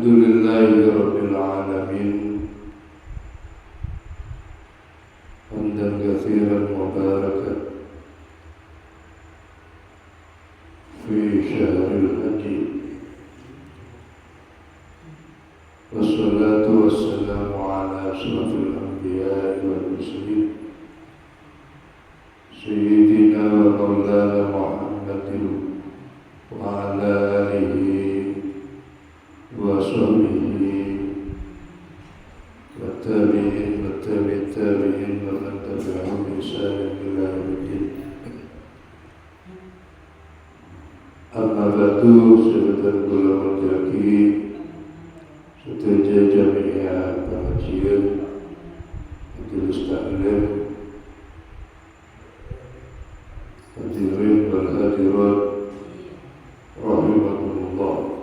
Alhamdulillahi Rabbil Alamin, hamdan katsiran mubarakan fi syahril haji. Wassalatu wassalamu ala asyrafil anbiya'i wal mursalin Sayyidina wa maulana Muhammadin wa ala alihi wa sahbihi wa tabi'in wa tabi'in wa man tabi'ahum bi ihsanin ila yaumiddin. Amma ba'du, sahabat ulama jaki, setuju jamiah pengajian majelis taklim, hadirin wal hadirat rahimakumullah.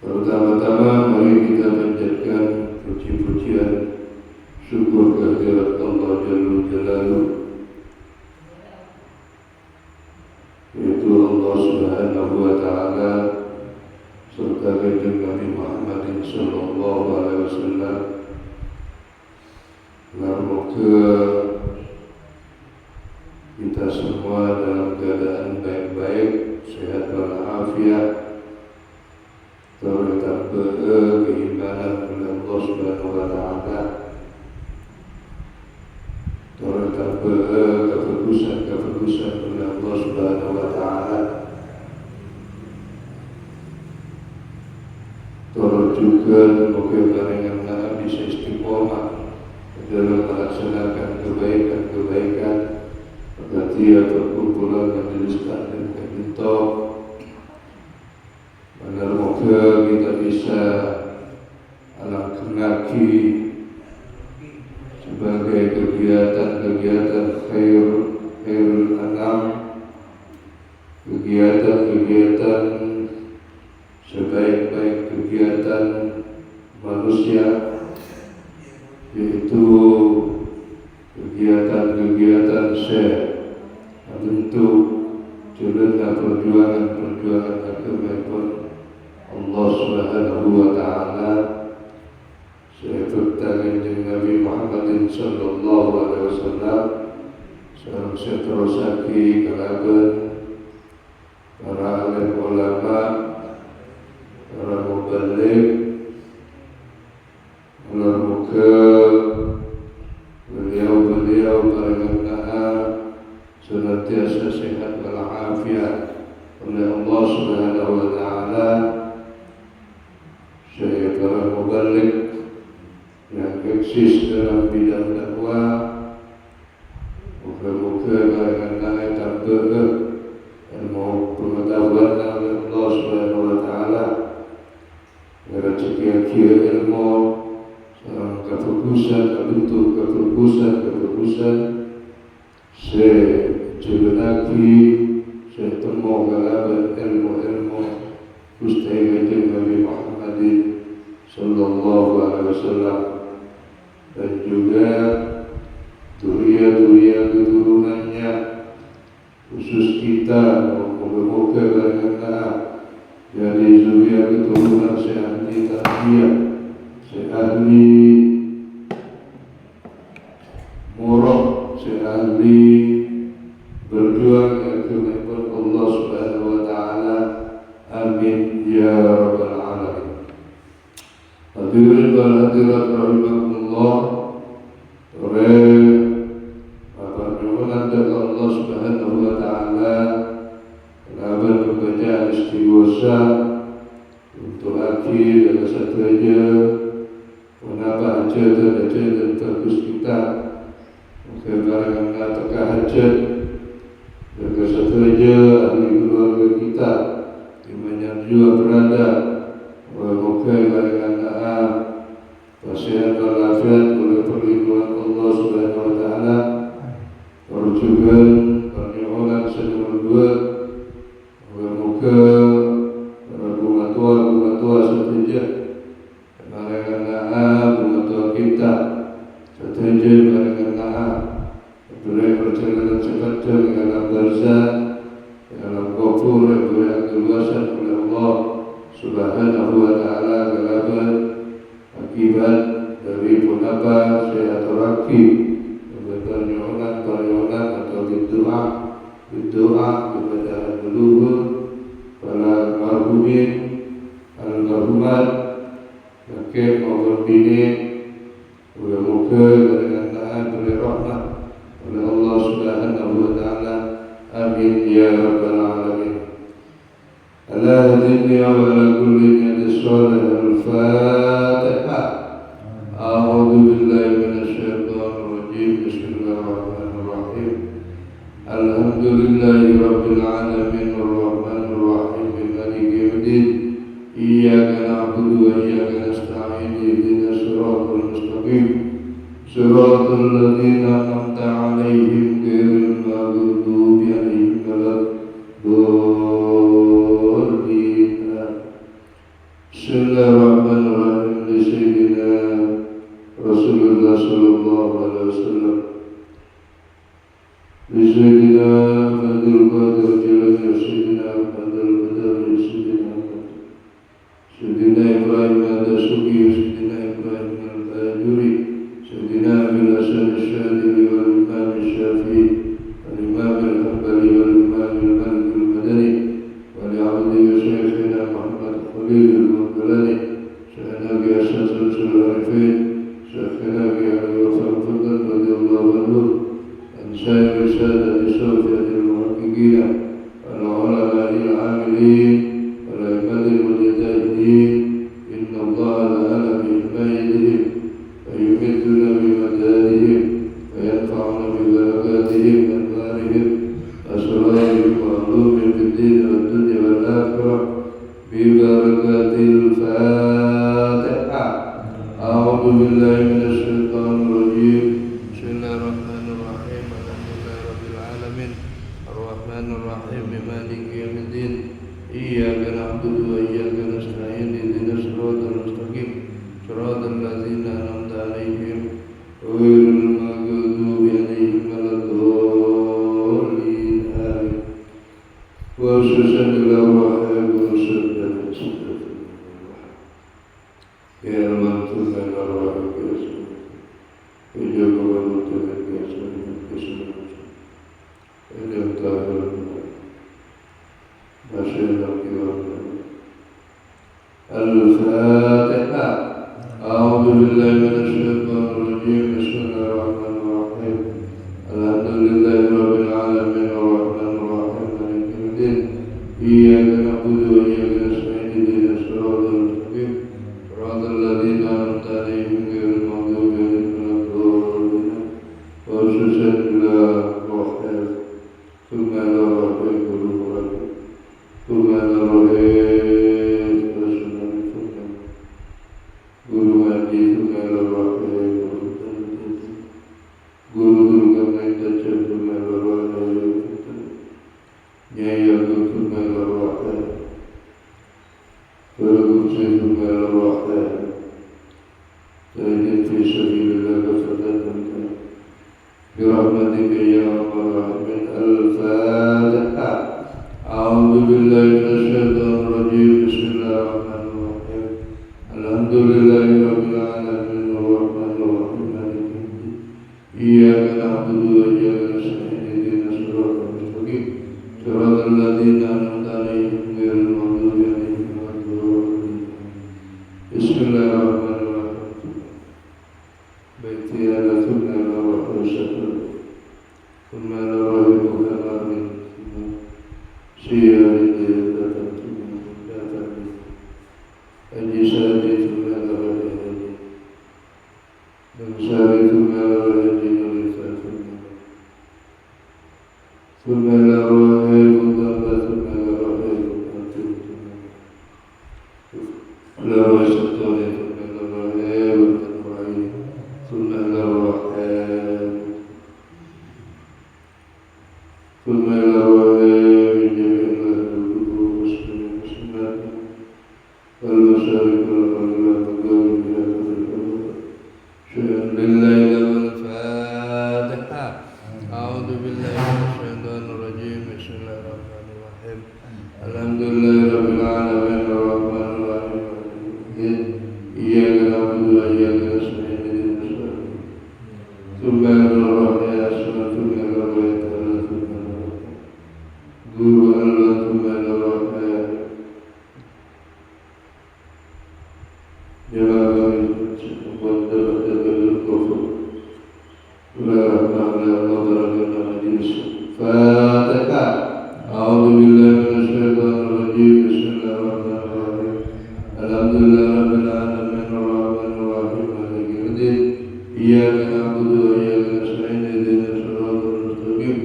Pertama-tama mari kita panjatkan puji-pujian syukur kehadirat Allah Jalla Jalaluhu, yaitu Allah Subhanahu wa Ta'ala serta kanjeng Nabi Muhammad sallallahu alaihi wasallam. Semoga kita semua dalam keadaan baik-baik, sehat walafiat, terdapat keimanan kepada Allah Subhanahu wa Ta'ala, terdapat kefokusan kepada Allah Subhanahu wa Ta'ala, juga semoga barengan bisa istiqomah dalam melaksanakan kebaikan-kebaikan berarti perkumpulan majelis taklim kita. Semoga kita bisa alangkah sebagai kegiatan-kegiatan khairul anam, kegiatan-kegiatan sebaik-baik kegiatan manusia, yaitu kegiatan-kegiatan bentuk jalannya perjuangan agama Allah Subhanahu wa Ta'ala seperti kanjeng Nabi Muhammad sallallahu alaihi wasallam sareng seterusake kalaban para alim ulama, para mubalik. Semoga beliau barengan senantiasa sehat walafiat oleh Allah Subhanahu wa Ta'ala. Saya para mubalik yang eksis dalam bidang dakwah, moga-moga barengan tambah ilmu pengetahuan oleh Allah Subhanahu wa Ta'ala, rezeki ilmu, bentuk kefokusan sejelaki setemu galaban ilmu Gusti kanjeng Nabi Muhammad sallallahu alaihi wasallam, dan juga duriya keturunannya, khusus kita moga-moga barengan jadi duriya keturunan seahli tarbiyah, seahli murah, seahli berjuang agama Allah Subhanahu wa Ta'ala. Amin ya rabbal alamin. Hadirin wal hadirat rahimakumullah. Permohonan dari Allah Subhanahu wa Ta'ala kabar pembacaan istighosa untuk akhir dan saja menambah hajat dan bagus kita. Kebarangan teka hajat dan saja ahli keluarga kita di mana juga berada. Semoga barengan sehat walafiat oleh perlindungan Allah Subhanahu wa Ta'ala. Perjuangan permohonan nomor 2, semoga para bunga tua setuju barengan bunga tua kita setuju barengan boleh perjalanan sepanjang dalam barzah, dalam kubur yang keluasan oleh Allah Subhanahu wa ta'ala galabat akibat dari punapa silaturahmi berpernyongan atau berdoa kepada leluhur para marhumin almarhumat kakek maupun bini. Moga-moga dengan taat oleh rahmat oleh Allah Subhanahu wa ta'ala. Amin ya rabbal alamin. Ala hadini wa ala kulli niyatis salih al-Fatihah. A'udhu billahi minasyaitanir rajim. Bismillahirrahmanirrahim. Alhamdulillahi rabbil alamin ar-rahmanir rahim maliki yaumiddin. Iyyaka na'budu wa iyyaka nasta'in ihdinas siratal mustaqim siratal ladzina an'amta 'alaihim ghairil maghdubi 'alaihim waladdallin. Bismillahirrahmanirrahim. Li sayyidina Rasulullah sallallahu alaihi wasallam. Li sayyidina Abdul Qadir Jilani, sayyidina Abdul Qadir, sayyidina Ibrahim al-Dasuki, sayyidina Ibrahim al-Bajuri, sayyidina Abil Hasan al-Syadili wal Imam al-Syafi'i wal Imam al-Hanbali wal Imam al-Malik al-Madani wa li 'abdi syekhina Muhammad Khalil al-Maqdalani, syekhina bi Hasan al-Arifin, syekhina bi Ali Wafal radhiyallahu anhu, an sayyid sadati sawfiyatil muhaqqiqin wal ulama'i al-'amilin wal a'immatil mujtahidin. Inna Allah la'ala bi'idihim wa yumidduna bimadadihim wa yanfa'una bibarakatihim wa anwarihim asrarihim wa ulumihim fid din wad dunya wal akhirah bibarakatil Fatihah. A'udzu billahi minasy syaithanir rajim. Bismillahirrahmanirrahim. Alhamdulillahi rabbil alamin arrahmanir rahim maliki yaumiddin. Iyyaka na'budu wa iyyaka nasta'in ihdinas siratal mustaqim siratal ladzina an'amta 'alaihim ghairil maghdubi 'alaihim waladdallin. Amin. Wa sallallahu alaihi wa sallam. Ya Rabbal alamin. Ujabu wa mutaqabbil ya sallallahu. Ya Ta'ala. Al-Fatihah. A'udzu billahi minasy syaithanir rajim. Bismillahirrahmanirrahim. Alhamdulillahi rabbil alamin arrahmanir rahim maliki yaumiddin. Iyyaka na'budu wa iyyaka nasta'in ihdinas siratal mustaqim siratal ladzina an'amta 'alaihim ghairil maghdubi 'alaihim waladdallin. Wa sallallahu برحمتك يا أرحم الراحمين. الفاتحة. أعوذ بالله من الشيطان الرجيم. بسم الله الرحمن الرحيم. الحمد لله رب العالمين الرحمن الرحيم مالك يوم الدين. إياك نعبد وإياك نستعين اهدنا الصراط المستقيم صراط الذين أنعمت عليهم غير المغضوب عليهم ولا الضالين. بسم الله الرحمن الرحيم. بيتي على ثم الروح والشكر ثم الروح كما من سير أجسادي ثم الروح بمساري ثم الروح ثم الروح مضافة ثم الروح مضافة لا وسطاني ثم rohnya asmatu mela wa ta'ala guru Allah mela rohnya jalan buat dapat kufur la ma'la madarana majlis Fatihah. A'udzu billahi minasyaitonir rajim. Bismillahirrahmanirrahim. Alhamdulillahirabbil alamin arrahmanir rahim maliki yaumiddin. Iyyaka na'budu wa iyyaka nasta'in ihdinas siratal mustaqim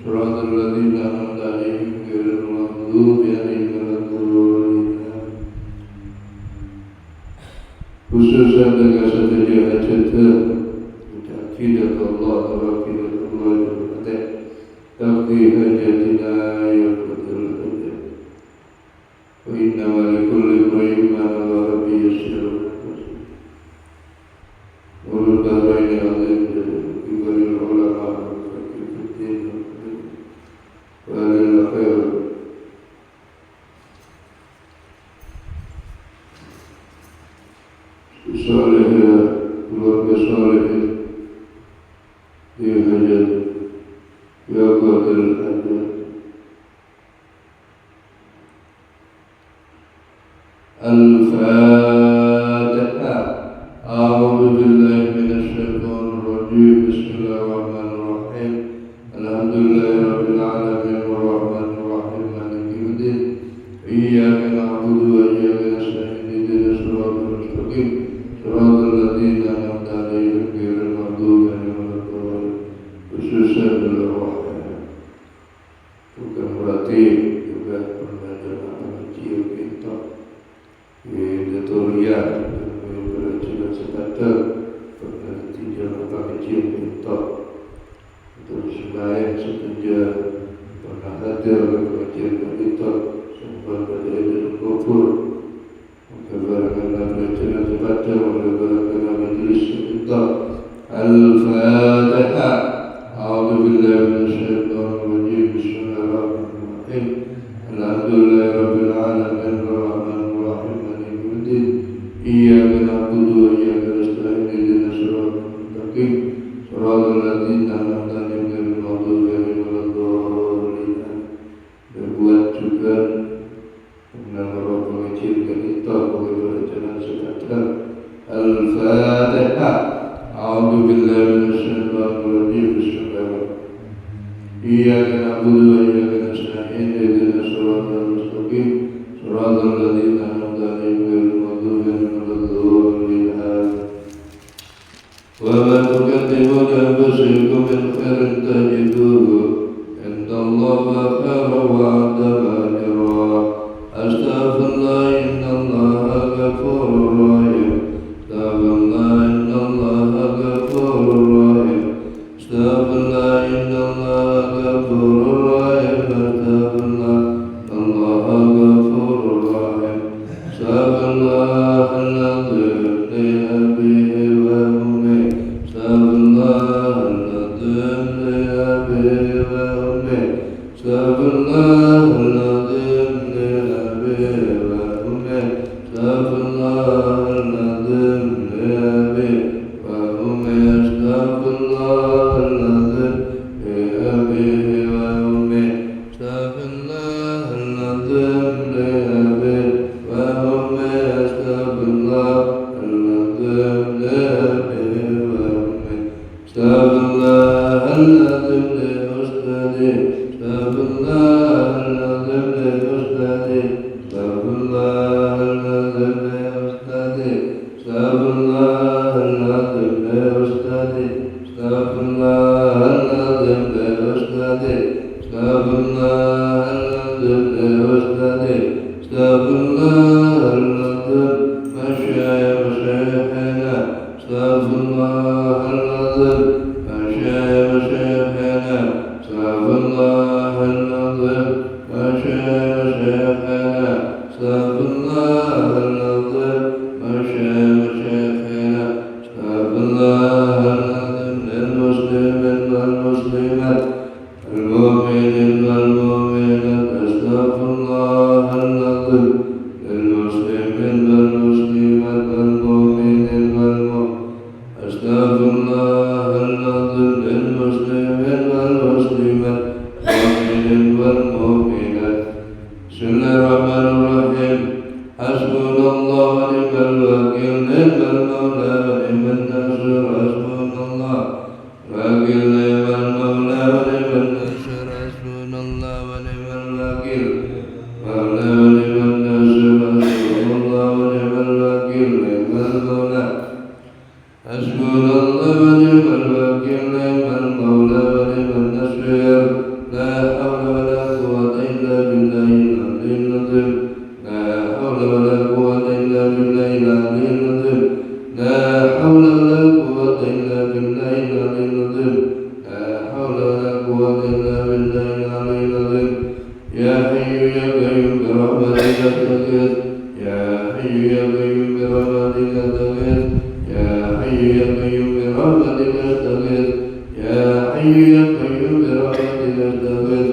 siratal ladzina an'amta 'alaihim ghairil maghdubi 'alaihim waladdallin. Khususnya dengan setuju hajat akidat Allah wa akidat Allah dan taqdi hajatina ya qadir hajat wa inna wa likulli imrin ma nawa rabbi yassir ulul daraini azim kibaril ulama fakifuddin wa lil khair salih keluarga salih ya hajat ya qadir hajat Al-Fatihah. A'udzu billahi minasyaitonir rajim. Bismillahirrahmanirrahim. Alhamdulillahirabbil alamin arrahmanir rahim maliki yaumiddin. Iyyaka na'budu wa iyyaka nasta'in ihdinas siratal mustaqim siratal ladzina an'amta 'alaihim ghairil maghdubi 'alaihim waladdallin. Khususnya rohnya bukan berarti juga pembelajaran kecil kita tutorial belajar sepatah penelitian apa kecil kita terus lain setuju pernah hadir pengajian kita sempat belajar kufur kebarangan belajar sepatah kebarangan majlis kita Al-Fatihah. A'udzu billahi minasyaitonir rajim. Bismillahirrahmanirrahim. Alhamdulillahirabbil alamin arrahmanir rahim maliki yaumiddin. Iyyaka na'budu wa iyyaka nasta'in ihdinas siratal mustaqim siratal ladzina an'amta 'alaihim ghairil maghdubi 'alaihim waladdallin. Berbuat juga mengenal pengajian kita bagaimana sepatah Al-Fatihah. A'udzu billahi minasyaitonir rajim. Bismillahirrahmanirrahim. Iyyaka na'budu wa iyyaka nasta'in ihdinas siratal mustaqim siratal ladzina an'amta 'alaihim ghairil maghdubi 'alaihim waladdallin. Wa ma tuqaddimu li anfusikum min khairin tajiduhu 'indallahi khairan wa 'azama ajra. Astaghfirullah innallaha ghafurur rahim. Astaghfirullah innallaha ghafurur rahim. Astaghfirullah innallaha ghafurur rahim. Astaghfirullah innallaha ghafurur rahim. Astaghfirullahal-'azim li abihi wa ummi. Astaghfirullahal-'azim li abihi wa ummi. Astaghfirullahal-'azim li abihi wa ummi. Astaghfirullahal-'azim li abihi wa ummi. Astaghfirullahal-'azim li abihi wa ummi. Astaghfirullahal-'azim li abihi wa ummi. Astaghfirullahal-'azim li abihi wa ummi. Astaghfirullahal-'azim li ustadi. Astaghfirullahal-'azim li ustadi. Astaghfirullahal-'azim li ustadi. Astaghfirullahal-'azim li ustadi. Astaghfirullahal-'azim li ustadi. Astaghfirullahal-'azim li ustadi. Astaghfirullahal-'azim masyayyikhana. Astaghfirullahal-'azim masyayyikhana. Astaghfirullahal-'azim masyayyikhana. Astaghfirullahal-'azim masyayyikhana. Astaghfirullahal-'azim lil muslimin wal muslimat wal mu'minin wal mu'minat تسليما مؤمن والمؤمنات. بسم الله الرحمن الرحيم. حسبنا الله ونعم الوكيل، نعم المولى ونعم الناصر. حسبنا الله وكيل، نعم المولى ونعم الناصر. حسبنا الله ونعم الوكيل، مولى ونعم الناصر. حسبنا الله ونعم الوكيل، نعم المولى. حسبنا الله ونعم الوكيل، نعم المولى ونعم الناصر. لا حول ولا قوة إلا بالله العلي العظيم. لا حول ولا قوة إلا بالله العلي العظيم. لا حول ولا قوة إلا بالله العلي العظيم. لا حول ولا قوة إلا بالله العلي العظيم. يا حي يا قيوم برحمتك أستغيث. يا حي يا قيوم برحمتك أستغيث. يا حي يا قيوم برحمتك أستغيث. يا حي يا قيوم برحمتك أستغيث.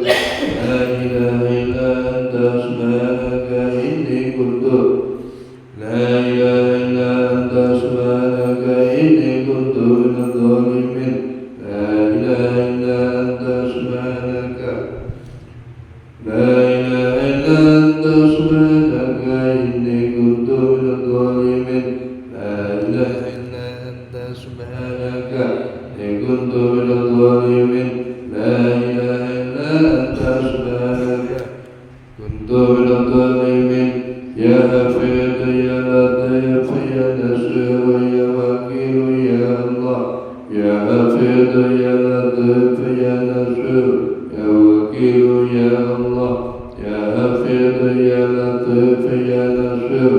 لا إله إلا أنت سبحانك إني كنت. لا إله إلا أنت سبحانك إني كنت من الظالمين. لا إله إلا أنت سبحانك. لا إله إلا أنت سبحانك إني كنت من الظالمين. لا إله إلا أنت سبحانك إني كنت من الظالمين. لا إله إلا أنت سبحانك كنت من الظالمين. يا حفيظ يا لطيف يا نصير يا وكيل يا الله. يا حفيظ يا لطيف يا نصير يا وكيل يا الله. يا حفيظ يا لطيف يا نصير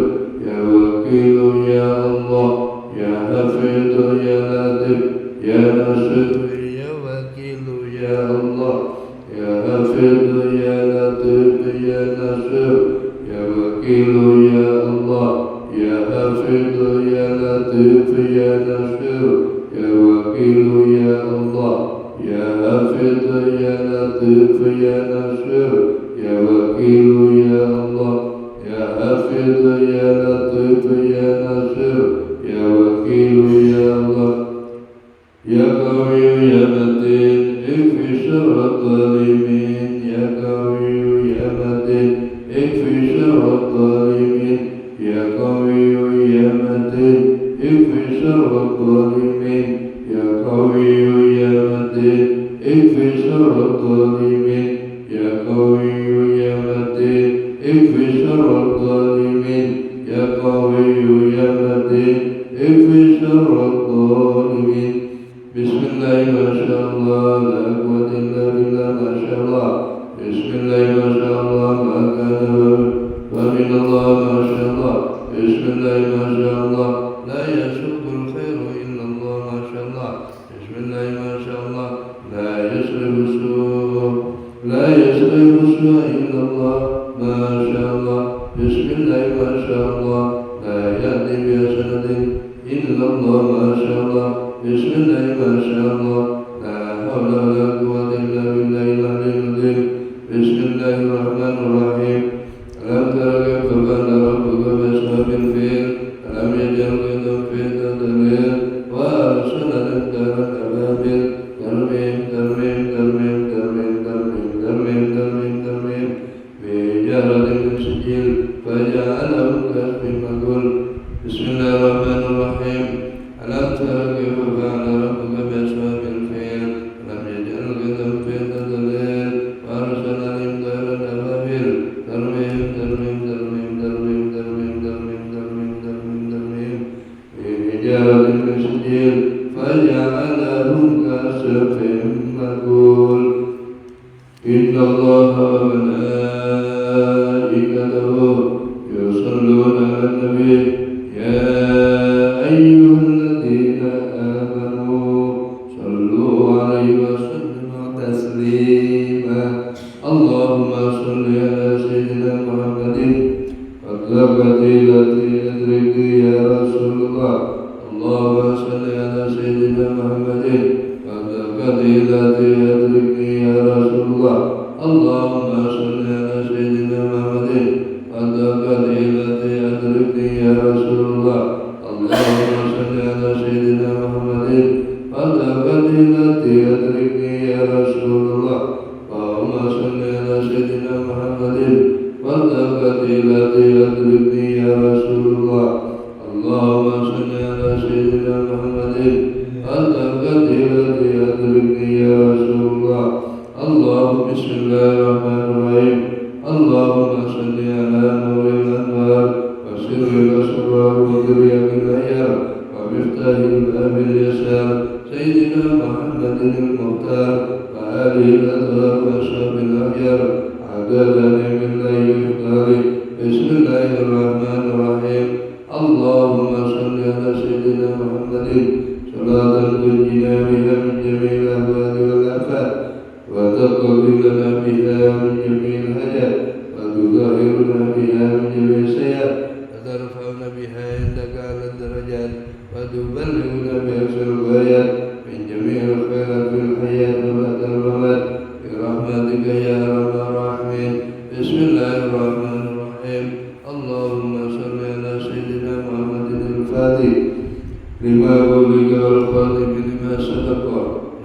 يا وكيل يا الله. يا حفيظ يا لطيف يا نصير يا وكيل يا الله. يا حفيظ يا لطيف يا نصير يا وكيل يا الله. يا حفيظ يا لطيف يا نصير يا وكيل يا الله. يا حفيظ يا لطيف يا نصير يا وكيل يا الله. يا حفيظ يا لطيف يا نصير يا وكيل يا الله. يا قوي يا متين اكفي شر الظالمين. يا قوي يا متين اكفي شر الظالمين. يا قوي يا متين اكفي شر الظالمين. يا قوي يا متين اكفي شر الظالمين. يا قوي يا متين اكفي شر الظالمين. يا قوي يا متين اكفي شر الظالمين. بسم الله ما شاء الله لا قوة إلا بالله ما شاء الله. بسم الله ما شاء الله ما كان ومن الله ما شاء الله. بسم الله ما شاء الله لا يسوق الخير إلا الله ما شاء الله. بسم الله ما شاء الله لا يصرف السوء إلا الله ما شاء الله. بسم الله ما شاء الله لا يأتي بحسنة إلا الله ما شاء الله. بسم الله ما شاء الله لا حول ولا قوة إلا بالله العلي العظيم. بسم الله الرحمن الرحيم. ألم تر كيف فعل ربك بأصحاب الفيل. ألم يجعل كيدهم في تدبير. وأرسل الأبطال أبابيل ترميم ترميم ترميم ترميم ترميم ترميم ترميم ترميم بحجارة من سجيل فجعلهم كعصف مأكول. بسم الله الرحمن الرحيم. ألم تر كيف فعل ربك بأصحاب الفيل. ألم يجعل كيدهم في تدبير. وأرسل عليهم طيرا أبابيل ترميم ترميم ترميم ترميم ترميم ترميم ترميم ترميم ترميم بحجارة من سجيل فجعلهم كعصف مأكول. إن الله وملائكته يصلون على النبي. يا أيها الذين آمنوا صلوا عليه وسلموا تسليما. اللهم صل على سيدنا محمد وقبة التي أدركني يا رسول الله. اللهم صل على سيدنا محمد وقبة التي أدركني يا رسول الله. اللهم صل على سيدنا محمد وقبة التي أدركني يا رسول الله. اللهم صل على سيدنا محمد وقبة التي أدركني يا رسول الله. المختار وآله الأطهار وأصحاب الأخيار عدد نعم الله وإفطاره. بسم الله الرحمن الرحيم. اللهم صل على سيدنا محمد صلاة تنجينا بها من جميع الأهوال والآفات وتقضي لنا بها من جميع الحاجات وتطهرنا بها من جميع السيئات وترفعنا بها عندك على الدرجات وتبلغنا بأقصى الغايات من جميع الخيرات في الحياة وبعد الممات برحمتك يا أرحم الراحمين. بسم الله الرحمن الرحيم. اللهم صل على سيدنا محمد الفاتح لما أغلق والخاتم لما سبق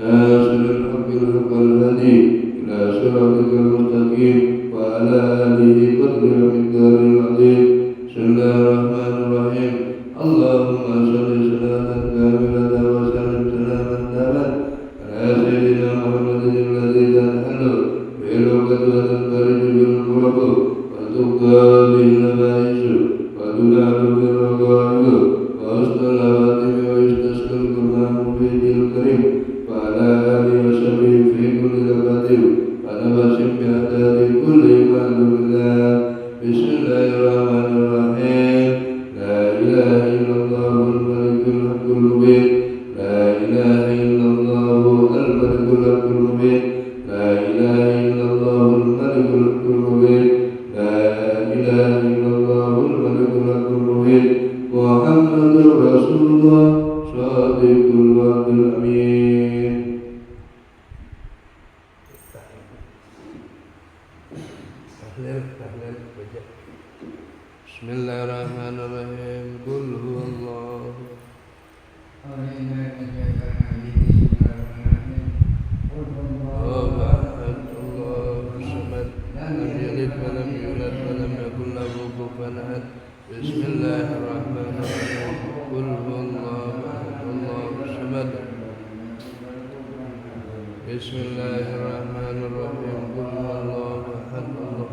ناصر الحق الحق الهدي إلى صراطك المستقيم وعلى آله قدر ومقدار العظيم. بسم الله الرحمن الرحيم. اللهم صل صلاة كاملة وسلم سلاما تاما على سيدنا محمد الذي تنحل به العقد وتنفرج به الكرب وتقضى به النبائس وتنال به الرغائب وحسن الخواتم ويستسقى الغمام في دين الكريم وعلى آله وصحبه في كل لحظة ونفس بعدد كل معلوم الله. بسم الله الرحمن الرحيم. لا إله إلا الله الملك الحق المبين. لا إله إلا الله الملك الحق المبين. لا إله إلا الله الملك الحق المبين. لا إله إلا الله الملك الحق المبين. محمد رسول الله صادق الوعد الأمين. بسم الله الرحمن الرحيم. قل هو الله أحد الله الصمد لم يلد ولم يولد ولم يكن له كفوا أحد. بسم الله الرحمن الرحيم. قل هو الله أحد الله الصمد. بسم الله الرحمن الرحيم. قل هو الله أحد الله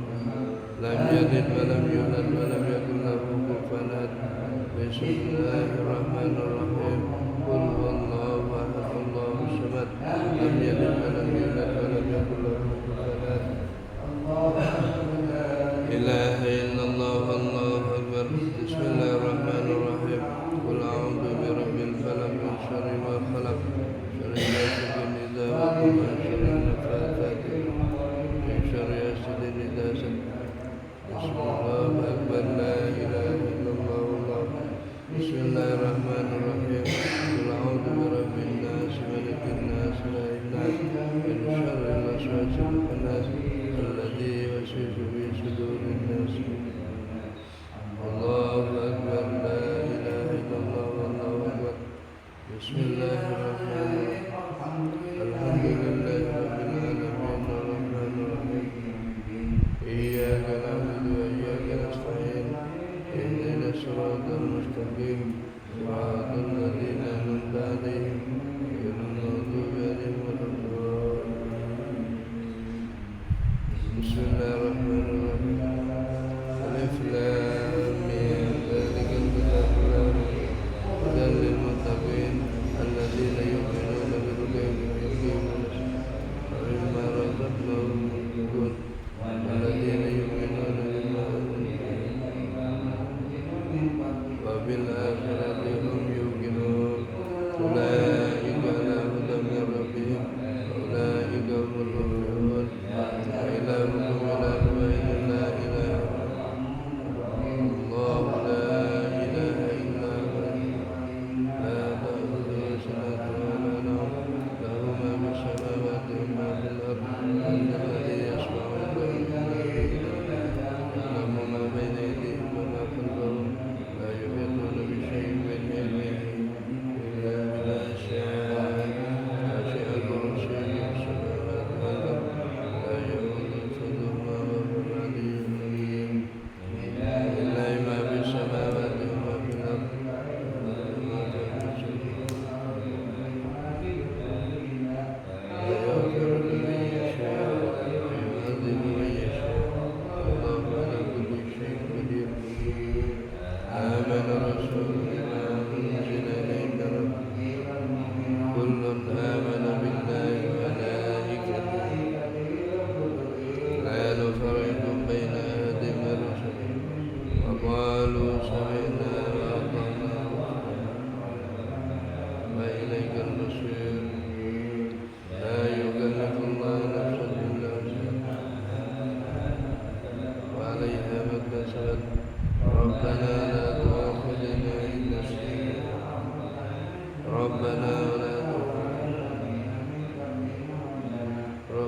لم يلد ولم يولد ولم يكن له كفوا أحد. بسم الله الرحمن الرحيم. قل هو الله أحد الله الصمد لم يلد ولم يولد ولم يكن له كفوا أحد. إله إلا الله الله أكبر. بسم الله الرحمن الرحيم. قل أعوذ برب الفلق من شر ما خلق شر غاسق إذا وقب من شر النفاثات من شر حاسد إذا حسد. بسم الله أكبر. لا إله إلا الله الله. بسم الله الرحمن الرحيم. قل أعوذ برب الناس ملك الناس إله الناس من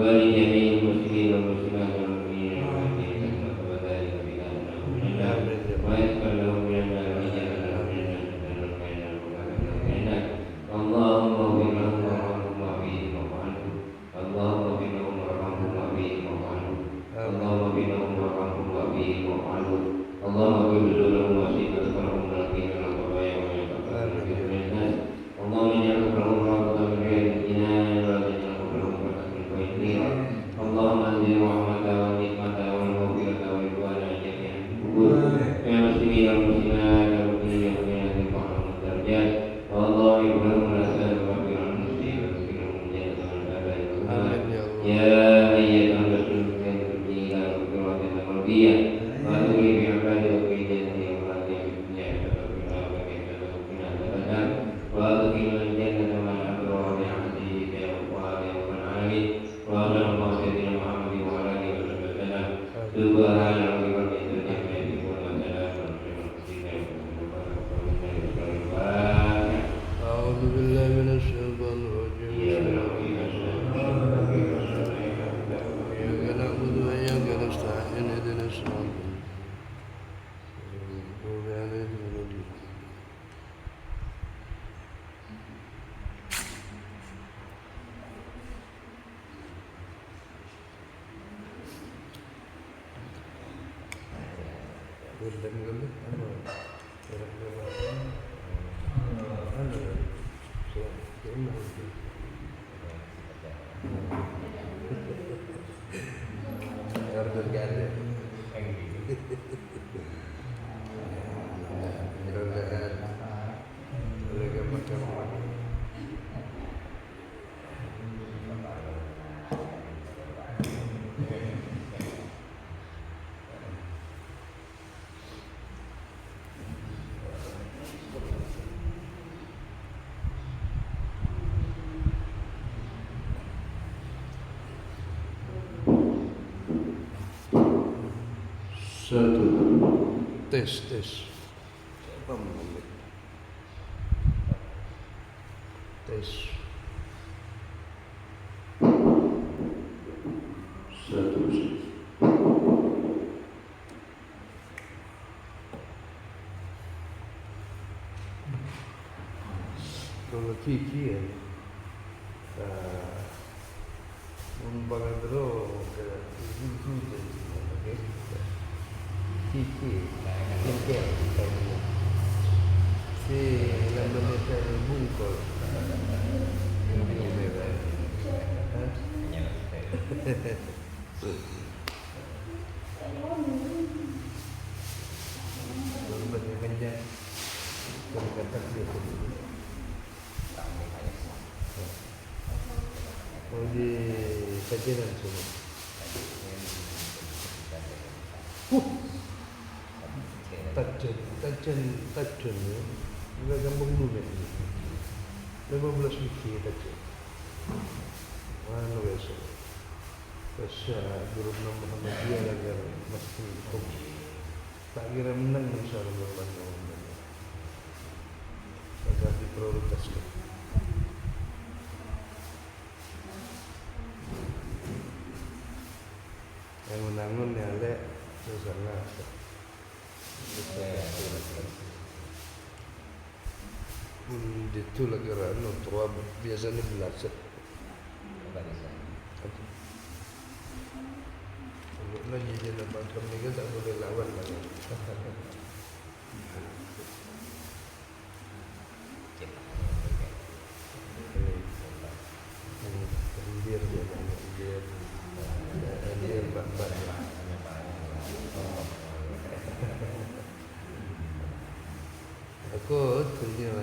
ولجميع المسلمين والمسلمات والمؤمنين والمؤمنات كما ذلك بنا ويغفر لهم من النار ويجعل لهم من الجنة اللهم اغفر لهم وارحمهم واعفهم واعف عنهم اللهم اغفر لهم وارحمهم واعفهم واعف عنهم اللهم اغفر لهم وارحمهم واعفهم واعف عنهم اللهم اغفر لهم واسع ذكرهم ونقهم من الخطايا ومن الخطايا من الناس اللهم اجعل كفرهم رابطا من رياض الجنان ولا تجعل كفرهم رابطا من فيض اللهم انزل الرحمة والنعمة والمغفرة والرضوان عن جميع القبور يا مسلمين والمسلمات والمؤمنين والمؤمنات ارفعهم الدرجات والله يغفرهم الاسباب ويغفر عن المسلمين ويغفرهم الجنة والآباء يا أيها الناس المسلمين إلى مغفرة مرضية وأدخلي بعبادك في جنة وأولادك في الدنيا وأدخلنا الجنة مع الأبرار بعهدك يا رب العالمين وصلى الله سيدنا محمد وعلى آله وصحبه وسلم سبحان ربك رب العزة عما يصفون وسلام على المرسلين أعوذ بالله من الشيطان الرجيم إياك نعبد وإياك نستعين اهدنا الصراط المغضوب عليهم ولا الضالين Satu. Tes. Siapa mengambil? Tes. Satu. Kalau Kiki ya, membangun ke Kiki, si Indonesia bungkul, di kajian semua. Tajun ya, enggak gampang lumet. 15 biji tajun. Mana besok? Guru Muhammadiyah agar mesti tak kira menang insyaallah berbangun. Agar diprioritaskan. Yang menangun ya lek susah. Itu lagi rano terwab biasanya belajar. Kalau lagi jalan macam ni kan tak boleh lawan lagi. Dia bak-bak. Aku tunjuk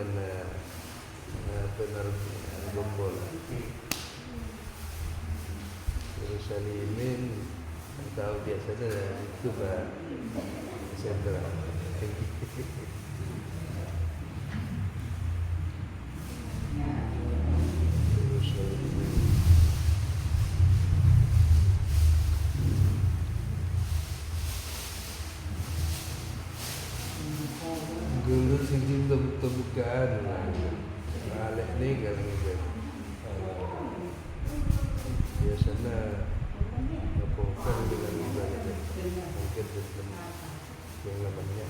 benar gombol. Yerusalem tahu biasanya itu Pak sentra. Gulur sing terbukaan. Alek ni kan. biasanya lakukan dengan ibadah mungkin sebelum yang namanya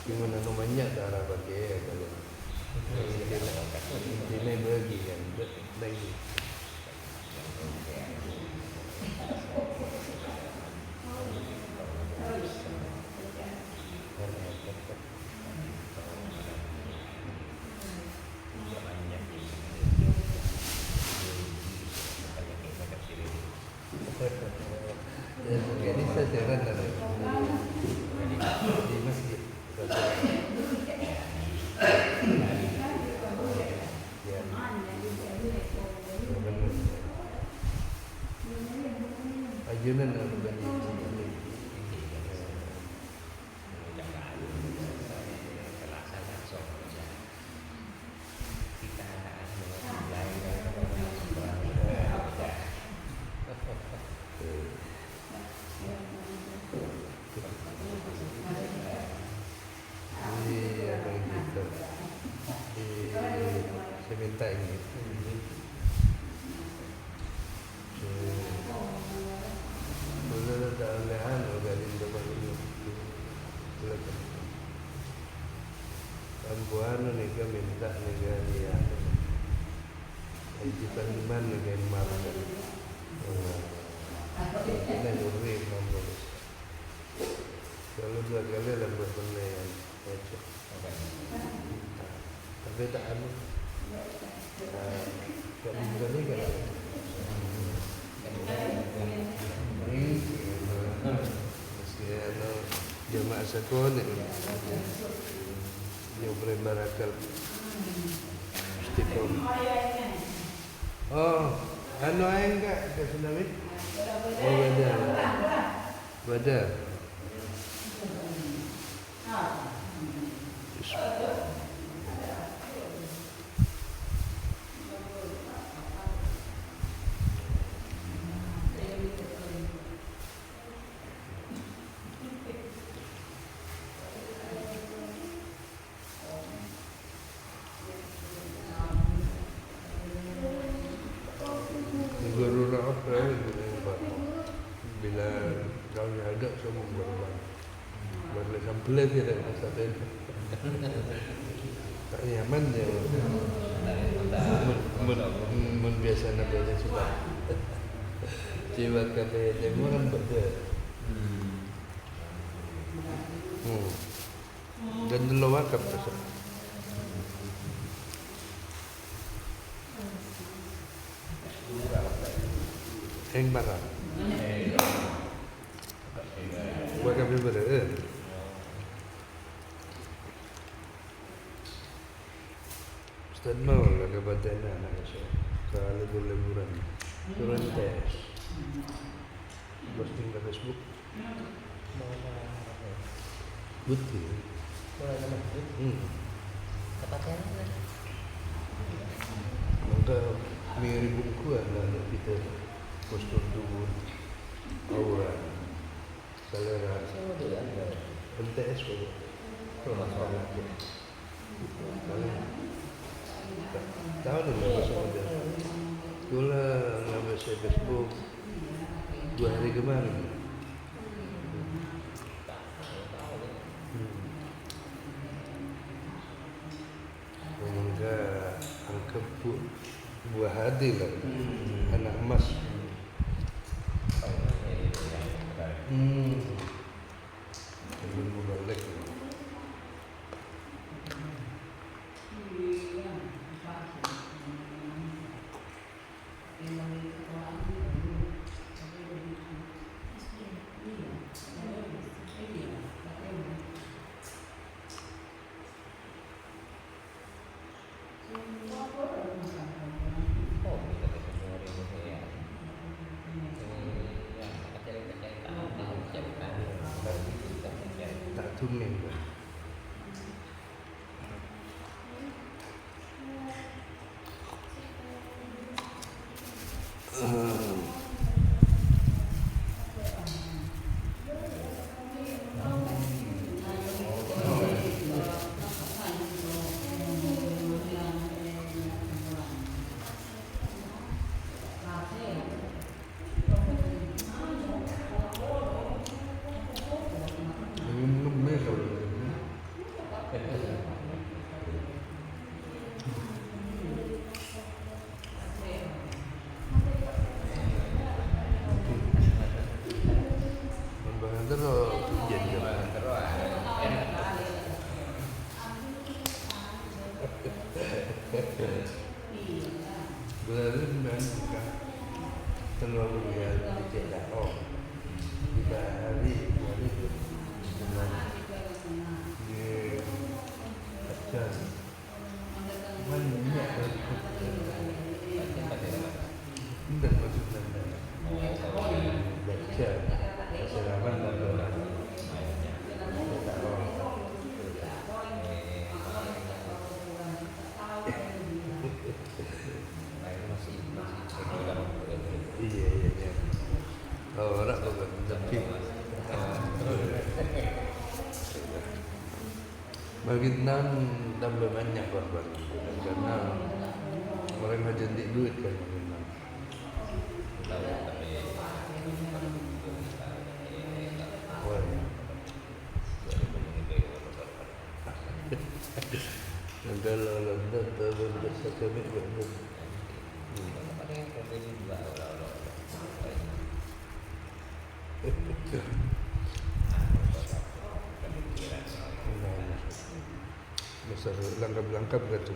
gimana namanya cara pakai kalau ini bagi kan lagi jadi sasaran di masjid ajunan minta ini ada alehan organin dapat ini perempuan nih kan minta nih kan ya itu kan iman nih kan malam ini nurri nomor kalau 2 kali lembar penilaian tapi tak anu tak berani kan jemaah sekon yang berakal istiqomah. Oh, anu aing enggak ke tsunami? Oh, beda. Bila kau ada semua berubah, boleh sampai dia dah sampai. Tak nyaman je. Mun biasa nak belajar sudah. Jiwa kata dia orang beda. Dan dulu wakaf pasal. Yang bakar. Wakaf berapa? Ustaz mau lah kepada anak saya. Kalau liburan, turun tes, posting ke Facebook. Betul. Maka mirip buku lah kita postur tubuh, aura, selera, MTS tahu nih bahasa ada. Gula nggak bahasa Facebook 2 hari kemarin. Enggak angkat buah hati lah, anak emas. Belum balik. Tak tumen. Berarti bukan terlalu ya tidak kita hari itu dengan dia ajar banyak tidak maksudnya baca serapan dan doa iya orang bukan tapi bagi enam tambah banyak korban karena orang jadi duit kan memang kalau London terbentuk sekali London besar langkap-langkap gitu.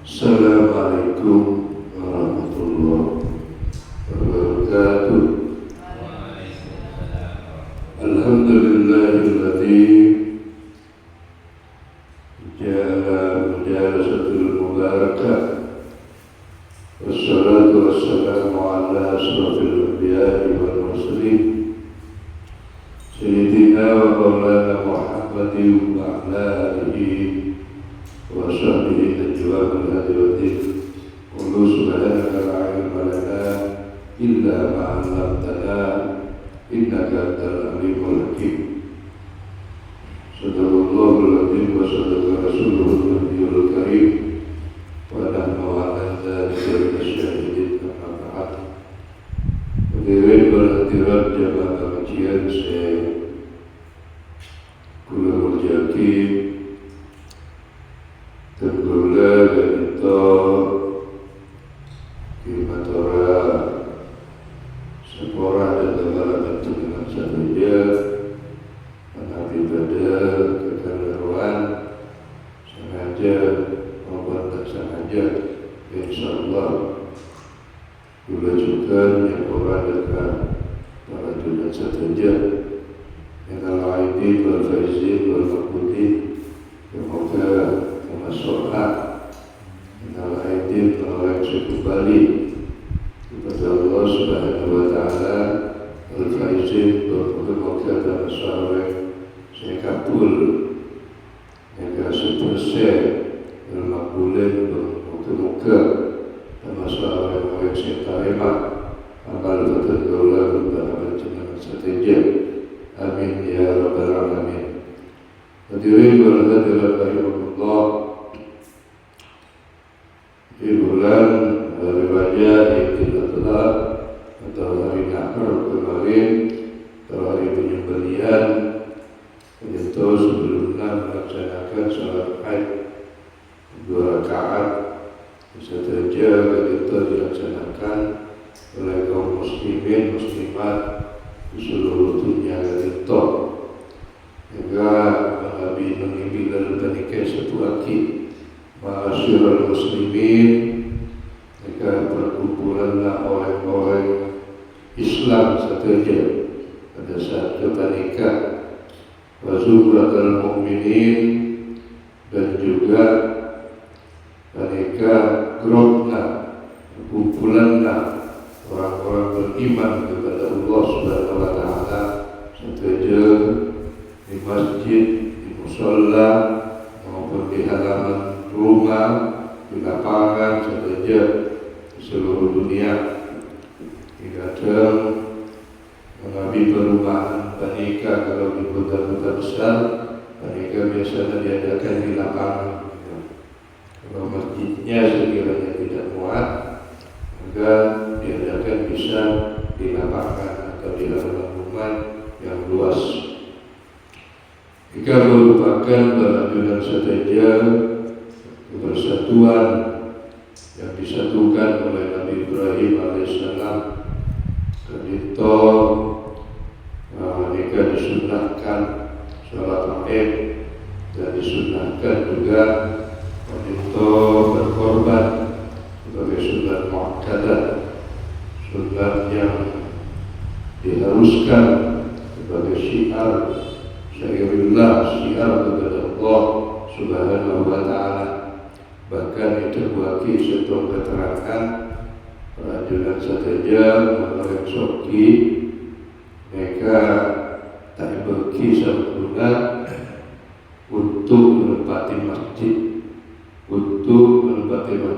Assalamualaikum warahmatullahi wabarakatuh. Alhamdulillahilladzi ja'ala mujalasatul mubarakah wassalatu wassalamu ala asrafil anbiya'i wal mursalin sayyidina wa maulana Muhammadin wa ala alihi wa sahbihi najwa al-hadi wa dhik qulu subhanaka la ilma lana illa ma 'allamtana innaka antal alimul hakim. Sadaqallahul azim wa sadaqa rasuluhun nabiyul karim wa nahnu 'ala dzalika minasyahidin amma ba'd. Hadirin berhadirat jamaah kajian saya kula mulyaki tergolong dan itu kimatora sepora dan segala bentuk dengan sahaja menabi pada kekalaruan sengaja maupun tak sengaja insyaallah juga nyepora dengan para jumat sahaja yang al-aidin wal-faizin wal-makbudin semoga masalah minal aidin orang kembali kepada Allah Subhanahu wa taala al-faizin bermoga dan masalah saya kabul yang seterusnya al-makbulin bermoga dan masalah orang saya terima amal betul Allah berbahagia dengan setia amin ya rabbal alamin. Hadirin berhadirat rahimahullah, di bulan hari raya Idul Adha atau hari Nahar kemarin atau hari penyembelihan itu sebelumnya melaksanakan salat Id 2 rakaat saja begitu dilaksanakan oleh kaum muslimin muslimat di seluruh dunia itu. Juga Nabi mengibil dan satu lagi Ma'asyiral muslimin jika perkumpulanlah orang-orang Islam saja pada saat bernikah wazumratul mu'minin dan juga panika grupna kumpulanlah orang-orang beriman kepada Allah Subhanahu wa taala saja di masjid, di musholla maupun di halaman rumah, di lapangan saja di seluruh dunia. Tidak ada mengambil perumahan panika kalau di kota-kota besar Mereka biasanya diadakan di lapangan. Kalau masjidnya sekiranya tidak muat, maka diadakan bisa di lapangan atau di halaman rumah yang luas. Jika merupakan peraturan saja persatuan yang disatukan oleh Nabi Ibrahim alaihissalam, ketika mereka disunahkan sholat Id dan disunahkan juga ketika berkorban sebagai sunat muakkadah, sunat yang diharuskan sebagai syiar syairillah, syiar kepada Allah Subhanahu wa ta'ala. Bahkan itu bagi satu keterangan peradilan saja mengenai soki mereka tak bagi sempurna untuk menempati masjid,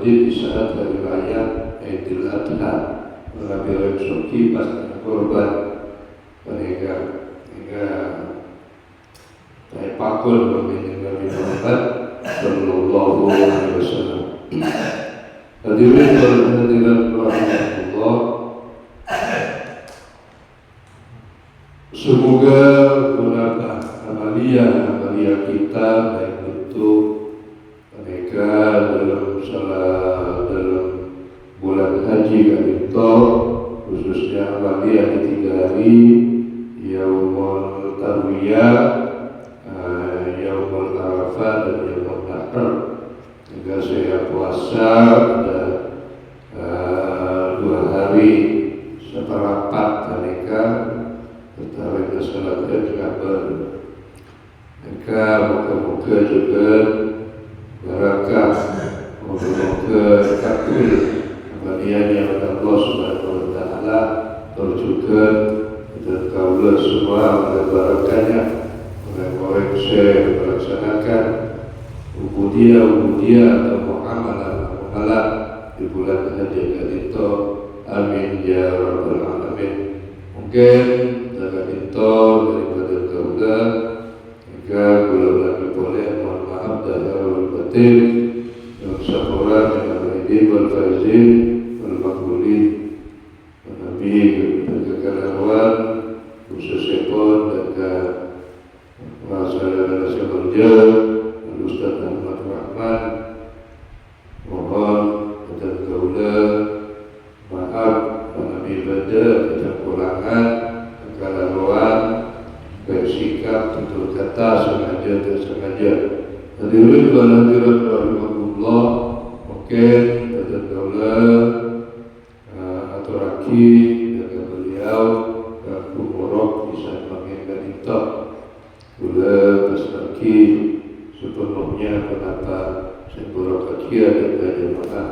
di saat hari raya Idul Adha, mengambil soki pas korban mereka tak pakul membina Nabi Muhammad Sallallahu Alaihi Wasallam. Hadirin dan hadirat rahmatullah, semoga menambah amalia kita baik bentuk mereka dalam bulan haji kita, khususnya amalia di 3 hari Yaumul Tarwiyah, Yaumul Arafah dan Yaumul Nahr. Jika saya puasa ada 2 hari seperapat mereka tertarik ke salat Kabar. Maka moga-moga juga barakah, moga-moga kabul amaliannya Allah Subhanahu wa ta'ala, juga dan kaulah semua oleh barakahnya, oleh saya melaksanakan ubudiyah atau muamalah di bulan haji itu. Amin ya rabbal alamin. Mungkin dalam itu daripada kaulah jika kalau lebih boleh mohon maaf dan harus batin yang syukuran dengan ini wal faizin wal makbulin Nabi kekalawan khususnya pun dan masalah kerja Ustaz Ahmad Rahman, mohon dan kaulah maaf Nabi ibadah kekurangan kekalawan bersikap tutur kata sengaja dan sengaja. Hadirin dan hadirat rahimahullah, mungkin pada kaulah aturaki dengan beliau dan umurok bisa mengingat itu gula bersaki sepenuhnya kenapa sebuah kajian dan jemaah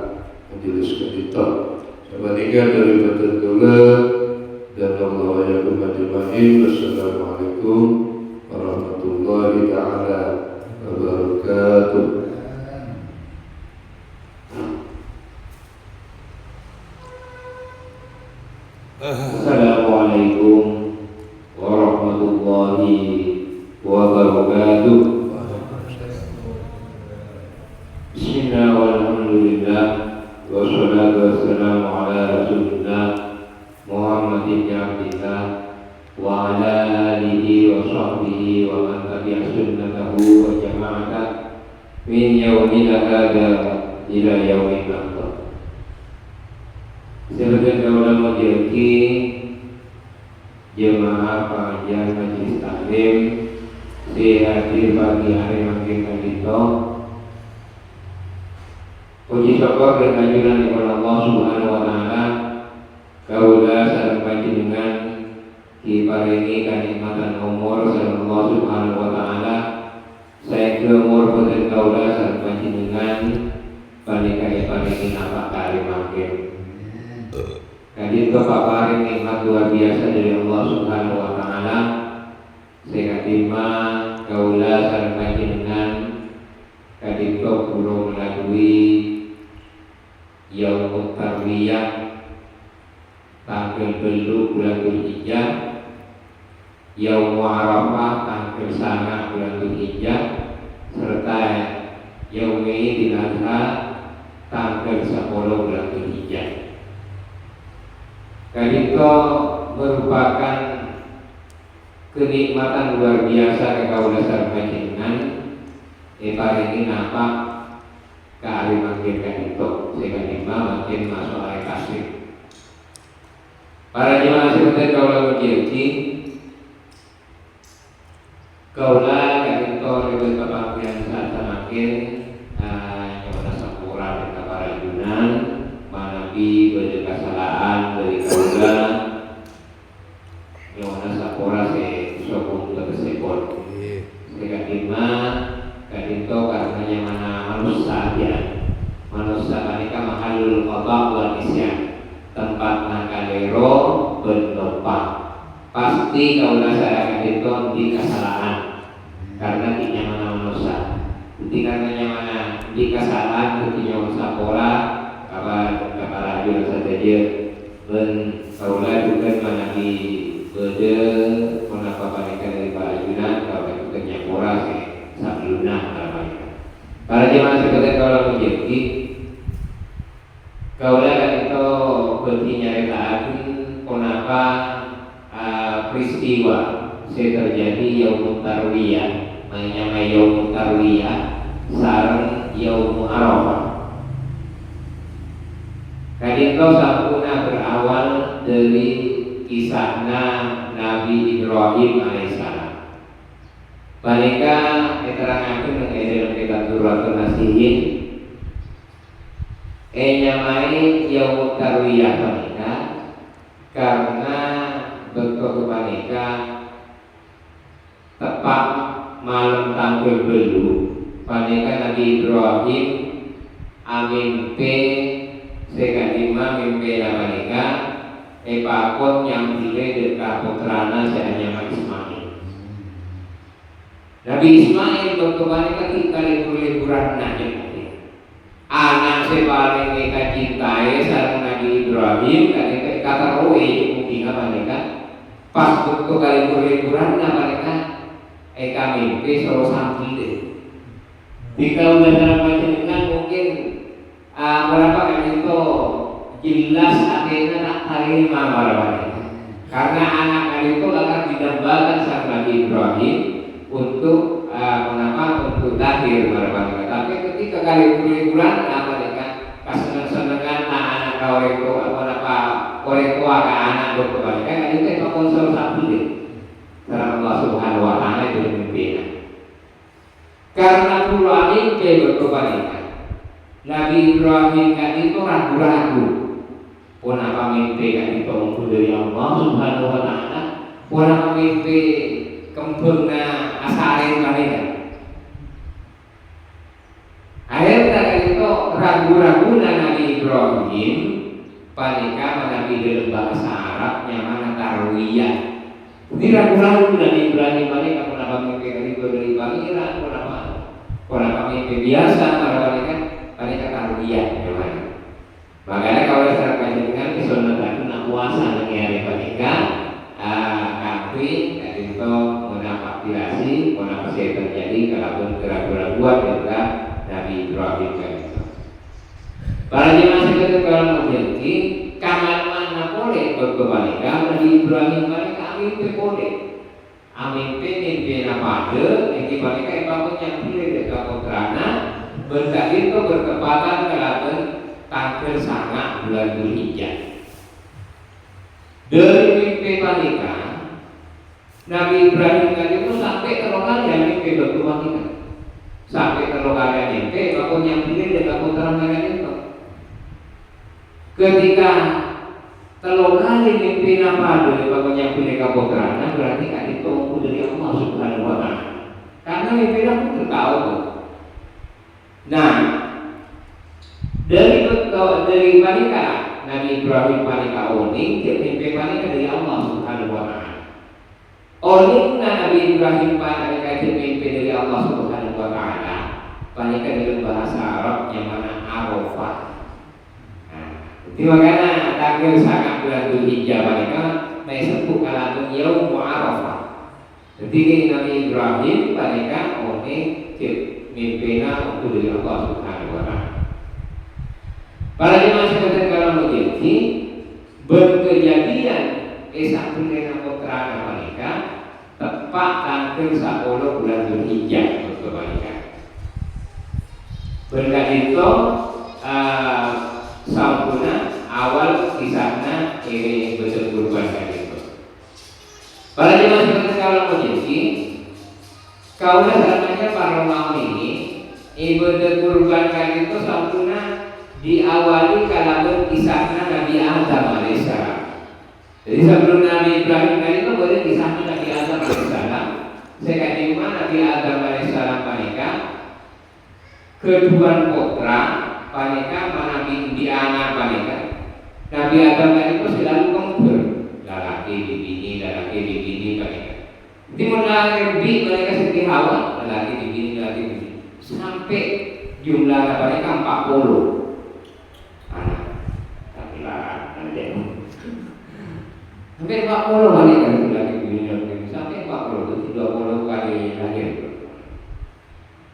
menjelaskan itu. Sebaliknya daripada gula dan Allah ya kumajmain. Wassalamualaikum warahmatullahi ta'ala wabarakatuh. Assalamualaikum warahmatullahi wabarakatuh. Bismillah walhamdulillah wassalatu wassalamu ala rasulillah Muhammadin abdillah wa ala alihi wa sahbihi wa man tabi'a sunnatahu wa jama'atah min yaumina hadha ila yaumin akhir. Silakan kaulah majelis jemaah pengajian Majelis Taklim di hadir pagi hari mangkin kita. Puji syukur dan anjuran kepada Allah Subhanahu wa ta'ala, kaulah sareng panjenengan diparingi kanikmatan umur sareng Allah Subhanahu wa ta'ala. Saengga umur boten kaulah sareng panjenengan paringi nafas kali mangkin. Kadin kepaparing nikmat luar biasa dari Allah Subhanahu wa ta'ala. Sekadima kaulah sareng panjenengan kadin kula melalui Yaumul Tarwiyah tanggal 10 bulan Dzulhijjah, Yaumul Arafah tanggal sangat bulan Dzulhijjah serta Yaumul Idul Adha tanggal 10 bulan Dzulhijjah. Kadito merupakan kenikmatan luar biasa kekaula sareng panjenengan paringi nampak kali makin kadito sehingga lima makin masuk air kasih. Para jemaah sekalian kaula muji kaula kadito lewat pepanggian saat makin nyoba sampura dengan para junan manabi bade kesalahan dari kaula nyoba sampura sokong tersebut sehingga lima kadito karenanya mana manusia mereka mahalul qada wal isyan tempat nakalero penopang pasti kaula saya kadito di kesalahan karena tidak mana manusia karenanya mana di kesalahan ketika sapora kabar jual saja dan kaula juga mana di bede menapa mereka dari para junan kalau itu kenyapura sabluna para jemaah sekalian kalau menjadi kaula itu berarti nyaritakan kenapa peristiwa terjadi Yaumut Tarwiyah namanya Yaumut Tarwiyah sareng Yaumul Arafah. Kadito sampuna berawal dari kisahna Nabi Ibrahim alaihissalam. Mereka diterangkan dengan dalam kitab Durratun Nasihin. Nyamai Yaumut Tarwiyah mereka karena bentuk mereka tepat malam tanggal belu. Mereka Nabi Ibrahim amimpe sekalima mimpi mereka pakon yang dile dekat putrana seanyama Ismail. Nabi Ismail berkembali ketika liburan aja anak sepaling mereka cintai sareng Nabi Ibrahim ketika kata roe mungkin mereka pas waktu liburan mereka mimpi soro sambil jika udah panjenengan mungkin berapa kali itu jelas akhirnya tak terima marwah karena anak itu akan didambakan sama Nabi Ibrahim untuk untuk lahir marwah. Tapi ketika kali liburan mereka kesenangan anak kau itu orang tua ke anak berkembang kan itu konsol sambil karena Allah Subhanahu Wa Taala itu mimpinya karena puluhan ini berkembang. Nabi Ibrahim kan itu ragu-ragu. Kenapa mimpi kan itu dari Allah Subhanahu Wa Taala? Kenapa mimpi kembangna asalin mereka? Akhirnya kan itu ragu-ragu Nabi Ibrahim. Panika Nabi dalam bahasa Arabnya mana tarwiyah. Jadi ragu-ragu Nabi Ibrahim mereka kenapa mimpi kan itu dari pangeran? Kenapa mimpi biasa mereka? Mereka tarwiyah gimana? Makanya kalau saya kajian kesunatan nak puasa hari mereka, kami itu menafaktirasi, kenapa saya terjadi kalau keraguan juga Nabi Ibrahim itu. Para jemaah sekalian kalau menjadi kamar mana boleh berkebalikan Nabi Ibrahim mereka mimpi boleh. Mimpi apa ada? Yang mereka bangun yang pilih dekat putrana. Berkat itu bertepatan dengan tanggal sangat bulan Dzulhijjah. Dari mimpi panika Nabi Ibrahim tadi itu sampai terlalu yang mimpi berkewajiban. Sampai terlalu yang mimpi bahkan yang pilih dengan putra mereka itu. Ketika terlalu kali mimpi apa dari bahkan yang pilih ke putra, berarti kan itu dari Allah Subhanahu Wa Taala. Karena mimpi aku tertahu. Nah, dari panika Nabi Ibrahim panika oning, mimpi panika dari Allah Subhanahu Wa Taala. Oning Nabi Ibrahim panika mimpi dari Allah Subhanahu Wa Taala. Panika dalam bahasa Arab yang mana Arafah. Di makanya tanggal sangat bulan Dzulhijjah panika disebut kalaupun Yaumul Arafah. Jadi Nabi Ibrahim panika oleh mimpina untuk dari Allah Subhanahu wa taala. Para jemaah sekalian kalau menjadi berkejadian Esa punya putra panika tepat tanggal 10 bulan Dzulhijjah untuk panika. Berkat itu sampuna awal kisahnya ini besar kurban itu. Para jemaah sekalian kalau menjadi kaulah namanya para ulama ini ibadah kurban itu sampuna diawali kalaupun kisahnya Nabi Adam alaihissalam. Jadi sebelum Nabi Ibrahim itu boleh kisahnya Nabi Adam alaihissalam. Sekali Nabi Adam alaihissalam panika kedua putra panika mana di anak panika. Nabi Adam itu selalu kembar lalaki bibini panika. Di mulai lebih mereka sedih Hawa lalaki bibini sampai jumlah panika 40. Sampai 40 kali kan itu lagi dunia ini sampai 40 itu 20 kali lahir.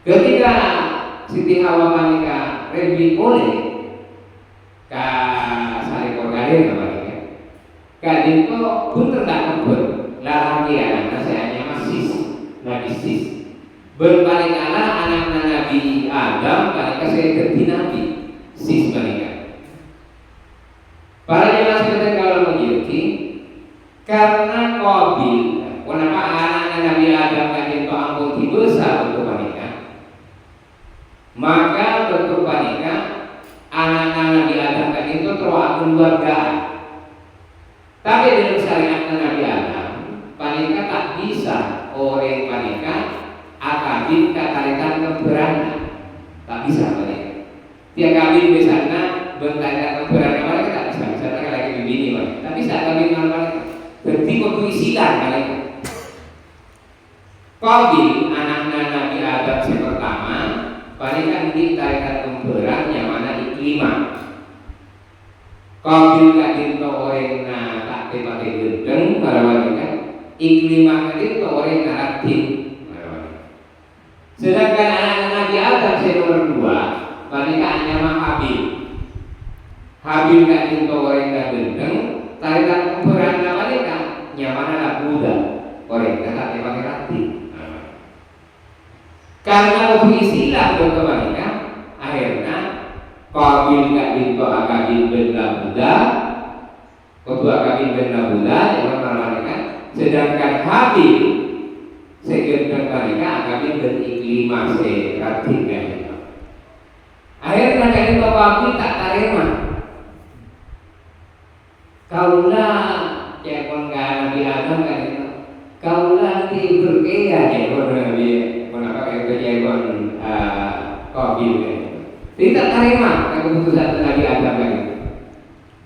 Ketika Siti Hawa panika rebi oleh ka sari korgarin panika. Kadin kok pun tidak kebun lalaki anak saya masih Nabi Sis. Berpalingalah anak Nabi Adam panika saya jadi Nabi Sis panika. Para jemaah sekalian kalau mengerti karena Qabil, kenapa anak Nabi Adam kan itu ampun dosa untuk panika? Maka untuk panika anak Nabi Adam kan itu terwakil keluarga. Tapi dalam syariat Nabi Adam, panika tak bisa orang panika akabin katarikan keberana, tak bisa panika. Tiap kabin misalnya bertanya keberana panika tak bisa, misalnya lagi begini panika, tak bisa kabin panika. Berarti waktu isilah mereka. Qabil anak Nabi Adam yang pertama, paling ditarikan kemberan yang mana iklima. Qabil kadin to orang tak tepati gendeng para wanita. Iklima kadin to orang naratin. Sedangkan anak Nabi Adam yang nomor 2, paling hanya Habil. Habil kadin to orang gendeng. Tarikan kemberan mereka nyamana Buddha orang kata pakai hati. Karena waktu istilah untuk mereka akhirnya Qabil kadin to akabin ben Buddha, kedua akabin ben Buddha yang mereka. Sedangkan Habil segendeng mereka akabin ben iklima seratin kan. Akhirnya kadin to Qabil tak terima. Kaulah cekon Nabi Adam kan itu. Kaulah di berkaya cekon Nabi, kenapa kayak cekon Qabil kan? Tidak terima keputusan Nabi Adam kan itu.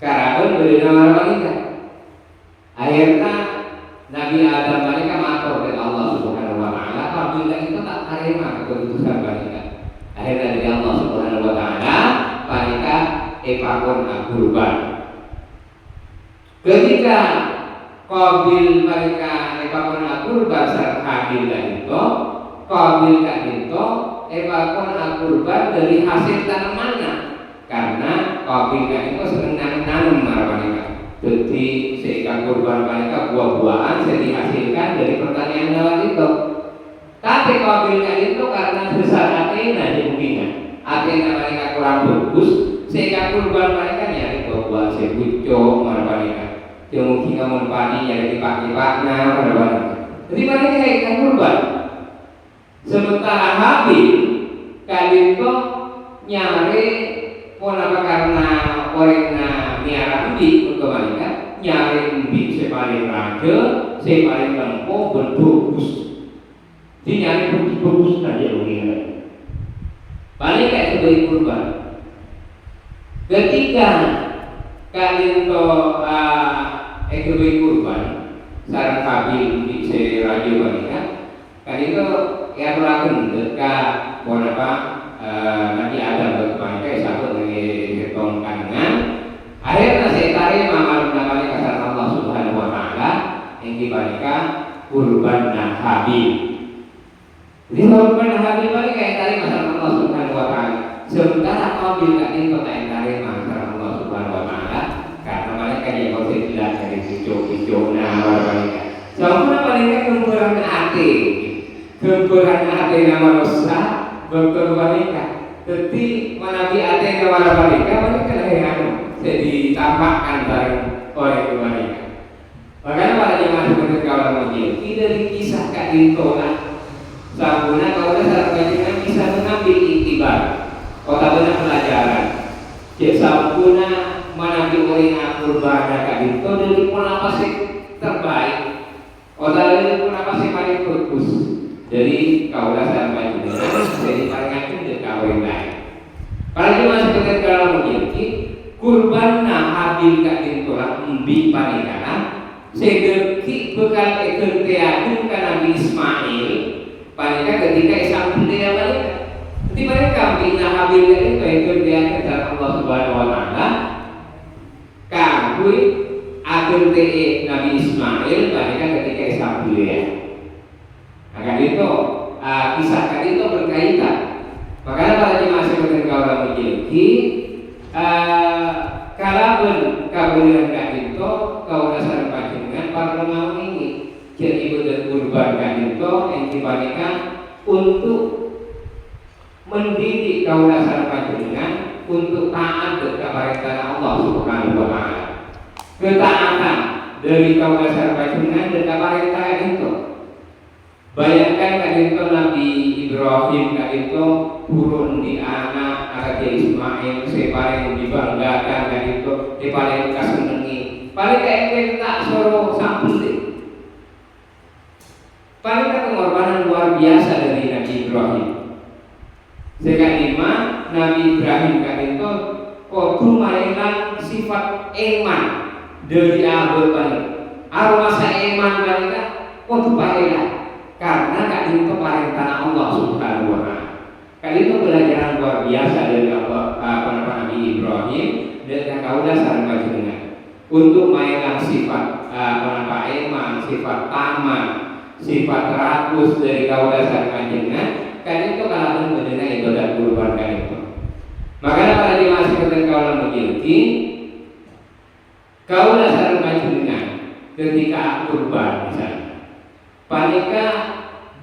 Karena beri nama wanita. Akhirnya Nabi Adam mereka matur kepada Allah Subhanahu Wa Taala. Qabil itu tak terima keputusan wanita. Akhirnya dari Allah Subhanahu Wa Taala wanita epakon kurban. Ketika Qabil mereka epakon kurban sareng Habil itu, Qabil itu epakon kurban dari hasil tanamannya. Karena Qabil itu senang nanam mereka. Jadi sehingga kurban mereka buah-buahan saya dihasilkan dari pertanian lewat itu. Tapi Qabil itu karena besar Athena mungkin Athena mereka kurang bagus, sehingga kurban mereka nyari buah-buahan sebuco mereka. Yang mungkin kamu padi yang dipakai-paknya pada jadi mereka ikan kurban. Sementara Habil kali itu nyari apa karena orangnya miara ubi untuk mereka nyari ubi sepaling raja, sepaling lempo berbagus. Jadi nyari bagus saja orangnya. Paling kayak sebagai kurban. Ketika kali itu ekonomi kurban sarang Habil di raja mereka kali itu yang lakukan dekat beberapa Nabi Adam mereka satu dari hitung kandungan akhirnya saya tarik mamal namanya kasar Allah Subhanahu Wa Taala yang mereka kurban Habil. Jadi kurban Habil ini kayak tadi masalah Allah Subhanahu wa taala. Sementara Qabil gak itu tak tarik masalah Allah Subhanahu wa taala karena mereka dia kau tidak dari cucu mereka. Soalnya mereka gempuran hati nama dosa betul mereka. Jadi menabi hati nama mereka yang jadi tampakkan bareng oleh mereka. Makanya pada zaman seperti kalau menjadi tidak dikisahkan di Torah. Sabuna kalau ada saran bisa mengambil iktibar. Kota benar pelajaran. Jadi sabuna menabi orang kurban dan itu dari pun apa sih terbaik. Kota dari pun apa sih paling bagus. Jadi kau rasa baik jadi paling akhir dia kawin lain. Apalagi masih seperti kalau menjadi kurban Habil kat Torah umbi panikanan. Sedeki bekal kekertian karena Nabi Ismail mereka ketika Ishak dia balik. Jadi mereka bina Habil itu kekertian kepada Allah Subhanahu Wa Taala. Kambui akhirnya Nabi Ismail mereka ketika Ishak dia. Akan itu kisah tadi itu berkaitan. Makanya pada jemaah seperti orang menjadi kalaupun kabulan itu kau dasar panjenengan para ulama ini jadi ibadah kurban itu yang diberikan untuk mendidik kau dasar panjenengan untuk taat kepada Allah Subhanahu wa taala. Ketaatan dari kau dasar panjenengan kepada itu. Bayangkan itu Nabi Ibrahim itu turun di anak Raja Ismail sepaling dibanggakan itu di paling kasenengi paling kayak tak soro sampun deh paling pengorbanan luar biasa dari Nabi Ibrahim. Sekalima Nabi Ibrahim itu kudu mainan sifat iman dari abad paling arwasa iman mereka kudu paling karena kali itu perintah Allah Subhanahu wa taala. Kali itu pelajaran luar biasa dari Nabi Ibrahim dan kaulah sareng panjenengan untuk mainan sifat iman, sifat taman, sifat rakus dari kaulah sareng panjenengan. Kali itu kalau mendengar ibadah kurban kali itu. Makanya pada jemaah seperti kaulah menjadi kaulah sareng panjenengan ketika kurban misalnya. Panika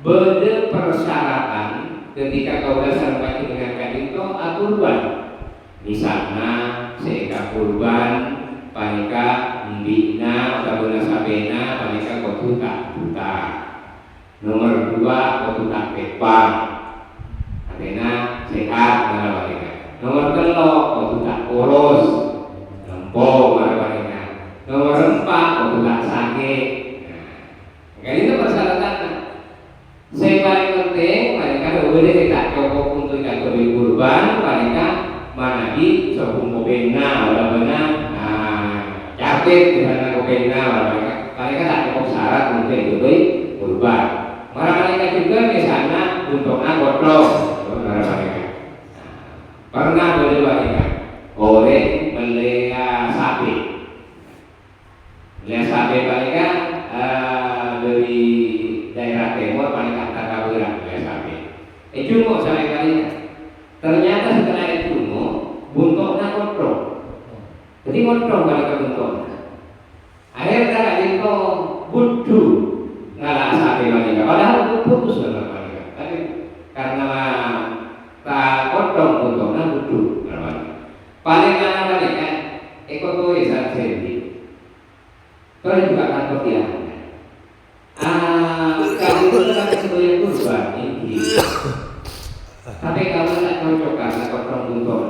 beda persyaratan ketika kau dasar bagi dengan itu kurban. Misalnya seeka kurban, panika mbina atau sabena, panika kau buta. Nomor 2 kau pepang, artinya sehat panika. Nomor 3 kau kurus, lempung panika. Nomor 4 kau sakit. Jadi itu persyaratan. Saya paling penting mereka boleh tidak cukup untuk kategori kurban, mereka mana di sebelum kopena, walaupun capek di sana kopena, mereka tak cukup syarat untuk kategori kurban. Mereka juga misalnya untuknya godong, mereka pernah boleh mereka oleh melihara sapi, mereka dari daerah timur paling kata kaburan sapi. Cuma sampai kali ternyata setelah itu buntutnya kodok. Jadi kodok kalau ke buntutnya. Akhirnya itu budu ngalah sapi mereka. Padahal itu putus dengan mereka. Tapi karena tak kodok buntutnya budu. Paling mana mereka ikut tulisan sendiri. Kalau juga kan kopiah. Kalau itu kan sebagai kurban ini, tapi kalau tak cocok karena potong buntut.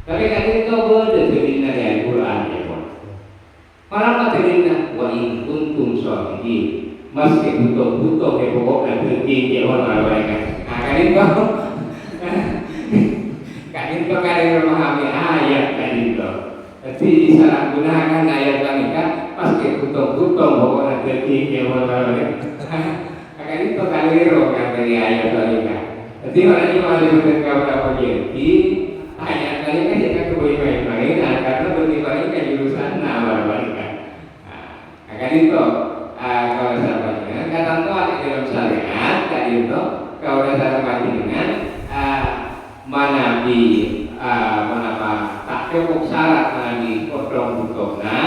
Tapi kan itu boleh dibina dari Quran ya pun. Malah materinya wa in kuntum sholihin, meski butuh ya pokoknya berarti ya orang mereka. Kan itu kalian memahami ayat kan itu. Jadi salah gunakan ayat kan pasti butuh pokoknya berarti ya orang mereka. Akan itu kalian kan dari ayat kan. Jadi orang ini malah berkata apa jadi ayat kali kan jangan kebaikan mainan karena bertimbang kan jurusan nama mereka. Akan itu kalau sahabat dalam syariat tadi itu kau dasar panjenengan manabi menapa tak cukup syarat manabi potong butona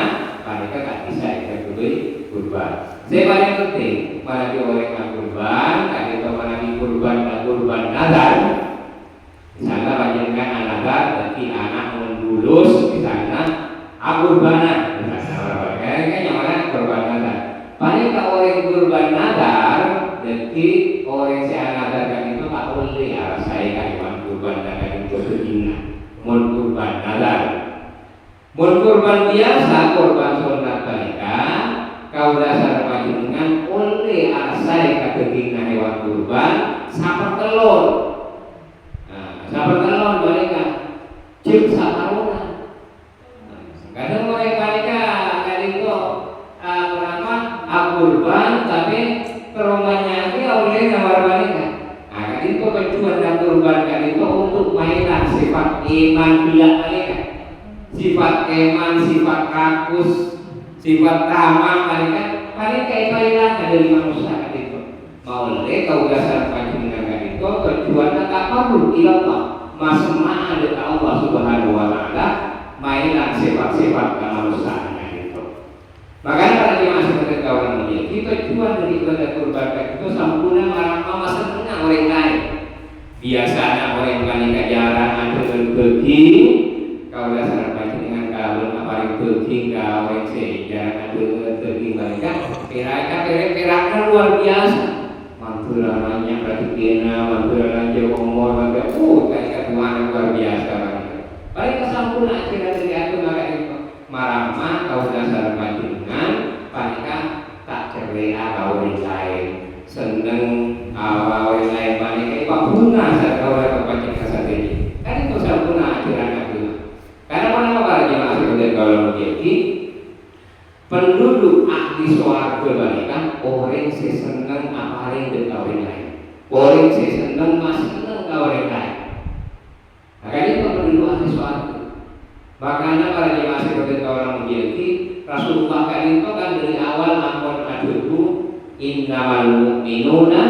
mereka tak bisa ikut kurban. Saya paling penting manabi orang kurban tadi itu manabi kurban dan kurban nazar. Misalnya panjenengan nazar berarti anak mendulus misalnya akurbana misalnya kan yang mana kurban nazar. Paling kalau orang kurban nazar, jadi orang yang nazar kan itu tak boleh saya kan kurban nazar itu begini. Mun kurban nazar, mun kurban biasa kurban sunat mereka, kau dasar panjenengan oleh asai kategina hewan kurban saper telur. Nah, saper telur mereka cip saparona. Kadang orang mereka kali itu kurban tapi perumahannya ini oleh nawar wanita. Nah, kan itu tujuan dan kurban kan itu untuk mainan sifat iman biak mereka, sifat iman, sifat rakus, sifat tamak mereka. Mereka itu hilang dari manusia kan itu. Oleh kau dasar panjenengan kan itu tujuannya tak perlu ilah masma ada Allah Subhanahu Wa Taala mainan sifat-sifat manusia. Makanya para jemaah seperti kawan ini, kita tujuan dari ibadah kurban itu sempurna marah senang orang lain. Biasanya orang yang jarang ada berbagi, kalau dasar dengan kawan apa yang berbagi kau yang jarang ada berbagi mereka, kira-kira luar biasa. Mantulannya pratikena, mantulannya umur, mereka kayak Tuhan luar biasa mereka. Paling kesempurna kira dari aku maka itu marah kau dasar mereka tak ceria kau lain seneng awal lain mereka itu guna saat kau dapat baca saat ini kan itu sempurna ajaran agama. Karena mana para jemaah sekalian kalau menjadi penduduk ahli swarga mereka orang seneng apa yang kau lain orang seneng masih seneng kau lain. Maka itu penduduk ahli swarga. Makanya para jemaah sekalian kalau menjadi Rasulullah kan itu kan dari awal ampun aduku innamal mu'minuna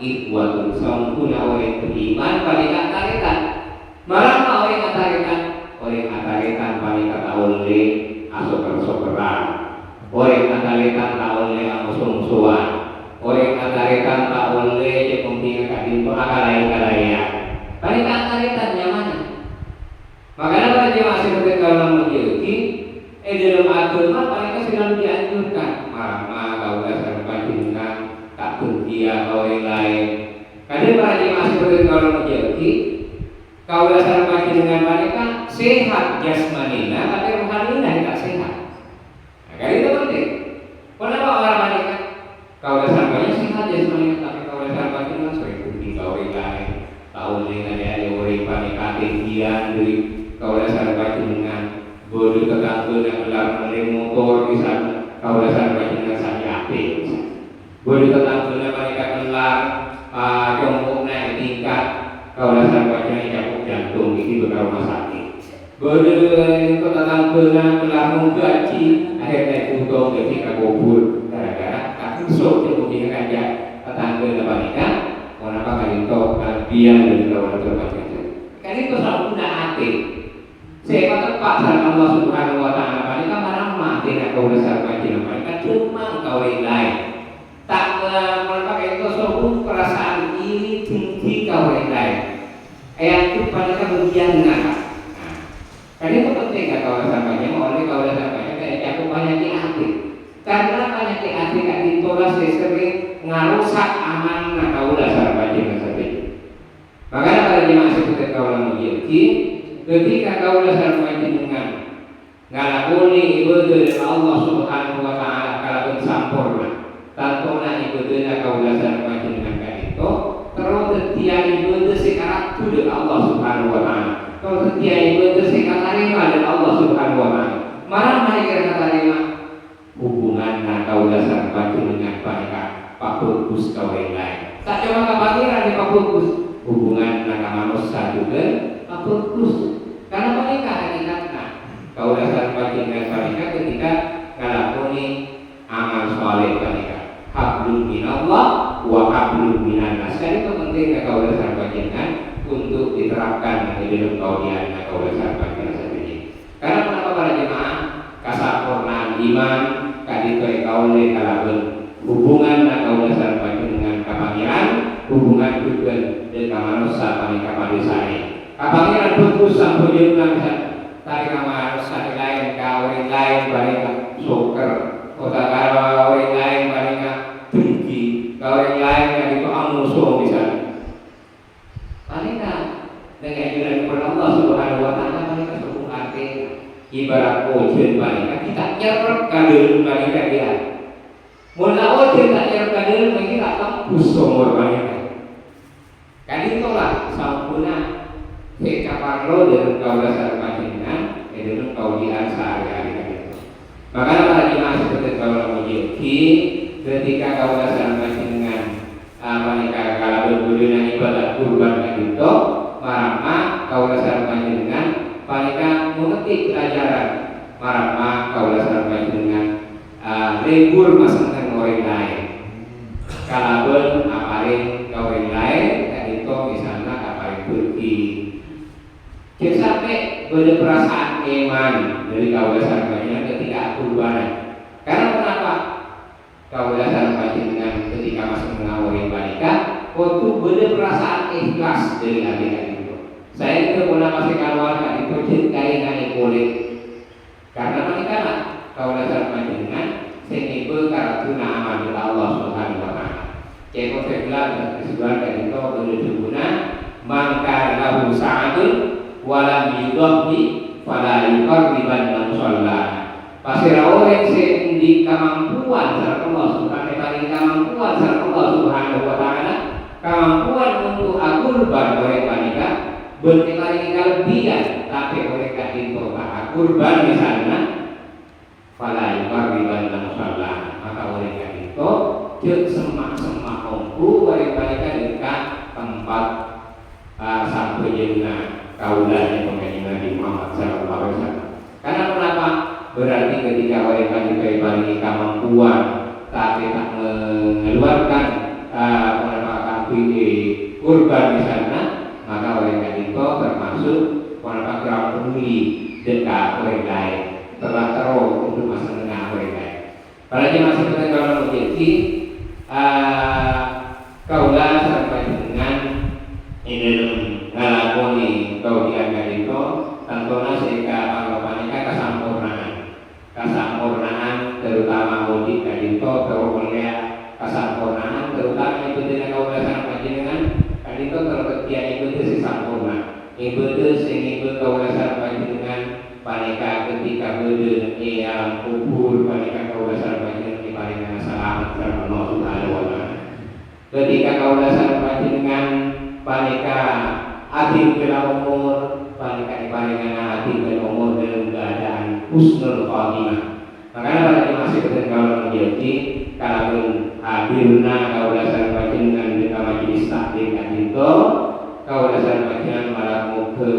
ikhwatun sampuna orang beriman paling katakan malah orang katakan paling kata oleh asoper-soperan orang katakan tak oleh amusung-suan orang katakan tak oleh jepungting kadinto akalai-kalaya paling katakan nyaman. Makanya para jemaah sekalian kalau menjadi dalam agama mereka sedang dianjurkan marah kau dasar panjenengan tak benci kau yang lain. Kadang para jemaah seperti kalau menjadi kau dasar panjenengan mereka sehat jasmaninya tapi rohaninya tidak sehat. Nah, kali itu penting. Kenapa orang mereka kau dasar panjenengan sehat jasmaninya tapi kau dasar panjenengan sering benci kau yang lain. Tahu dengan ada orang panik ketinggian dari kau dasar panjenengan boleh tetangga yang gelar melalui motor bisa kau dasar panjenengan saya ape boleh tetangga yang mereka gelar jongkok naik tingkat kau dasar panjenengan jatuh jantung ini beberapa rumah sakit boleh tetangga yang gelar menggaji akhirnya butuh ketika kubur gara-gara kakusuk yang mungkin aja tetangga yang mereka kenapa kali itu biar dari kawan terpanjang kali itu sempurna hati. Saya tepat sama Allah Subhanahu Wa Taala. Mereka marah tidak kau dasar panjenengan. Mereka cuma kau lain. Tak mereka itu suatu perasaan iri tinggi kau lain. Ayat itu mereka berjiana. Karena itu penting kau dasar panjenengan. Oleh kau dasar panjenengan kayak cakup banyak di hati. Karena banyak di hati kan ditolak sering ngarusak amanah kau dasar panjenengan saja. Makanya pada jemaah seperti kau menjadi ketika kau dasar panjenengan ngalakoni ibadah Allah Subhanahu Wa Taala kalaupun sampurna tantona ibadah kau dasar panjenengan kan itu terus setia ibadah sekarang tu Allah Subhanahu Wa Taala terus setia ibadah sekarang dari Allah Subhanahu Wa Taala mana mereka terima hubungan kau dasar panjenengan mereka Pak Fokus kau yang lain tak cuma kepakiran di Pak Fokus hubungan dengan manusia juga Pak Fokus. Karena mereka hakikatnya kau dasar panjenengan mereka ketika ngalakoni amal soleh mereka hablum minallah wa hablum minan nas. Kan itu penting kaula sampaikan untuk diterapkan di dalam kaulian kaula sampaikan saja. Karena kenapa para jemaah kasampurnaan iman kadito kaule kalabeun hubungan kaula sampaikan dengan kapangiran hubungan juga dengan manusia panika padesane. Kapangiran putus sampai jeung tarik manusia lain ka orang lain balik soker kota karo orang lain balik tinggi ka orang lain yang itu amuso misalnya paling dengan ajaran kepada Allah Subhanahu wa taala paling sesungguh arti ibarat ojen paling kita nyerep kadeun balik dia mun ojen tak nyerep kadeun bagi tak tembus umur balik kan itulah sampuna kaparlo dengan kaula sarpanjenengan dengan kaulian sehari-hari. Makanya para jemaah seperti kaula muji ketika kaula sarpanjenengan menikah kala berbulan ibadah kurban itu marama kaula sarpanjenengan panika mengerti pelajaran marama kaula sarpanjenengan libur masang orang lain kalabeun aparin ka orang lain itu misalnya aparin pergi jadi sampai berperasaan iman dari kaula sarpanjenengan ketika kurban. Karena kenapa? Kaula sarpanjenengan ketika masih mengawali wanita, waktu berperasaan ikhlas dari adik-adik itu. Saya itu pernah masih keluarga itu cintai kulit. Karena wanita lah kaula sarpanjenengan senibul karatuna amal Allah Subhanahu wa taala. Jadi saya bilang sebuah itu berjumlah mangka lahu sa'adun walam yudhhi fala yuqarriban man shalla. Pasira orang sing di kemampuan sareng Allah Subhanahu wa taala kemampuan untuk kurban oleh wanita berkali kelebihan tapi mereka itu kurban misalnya fala yuqarriban man shalla maka mereka itu jeung semak-semak ongku mereka dekat tempat sampai jenah kaula yang mengenai Nabi Muhammad SAW. Karena kenapa? Berarti ketika mereka diberi kemampuan tapi tak mengeluarkan kurban misalnya, maka mereka itu termasuk kenapa kurang peduli dekat orang lain, telah terus untuk masa tengah orang lain. Para jemaah sekalian kalau menjadi kaula sampai dengan ini ngalakoni kaulian itu tentunya sehingga anggapannya kesampurnaan terutama wujud itu terulya kesampurnaan terutama itu dengan kaula sarpanjenengan kan itu terketia itu si sampurna ibadah sing ibadah kaula sarpanjenengan panika ketika beudeun alam kubur panika kaula sarpanjenengan diparingan selamat sareng Allah Subhanahu wa taala ketika kaula sarpanjenengan panika atin kena umur panika diparingan atin kena umur dalam keadaan husnul khatimah. Makanya pada masih ketika kalau menjadi kalau hadirna kaula sarpanjenengan di majelis taklim kadito kaula sarpanjenengan malah muke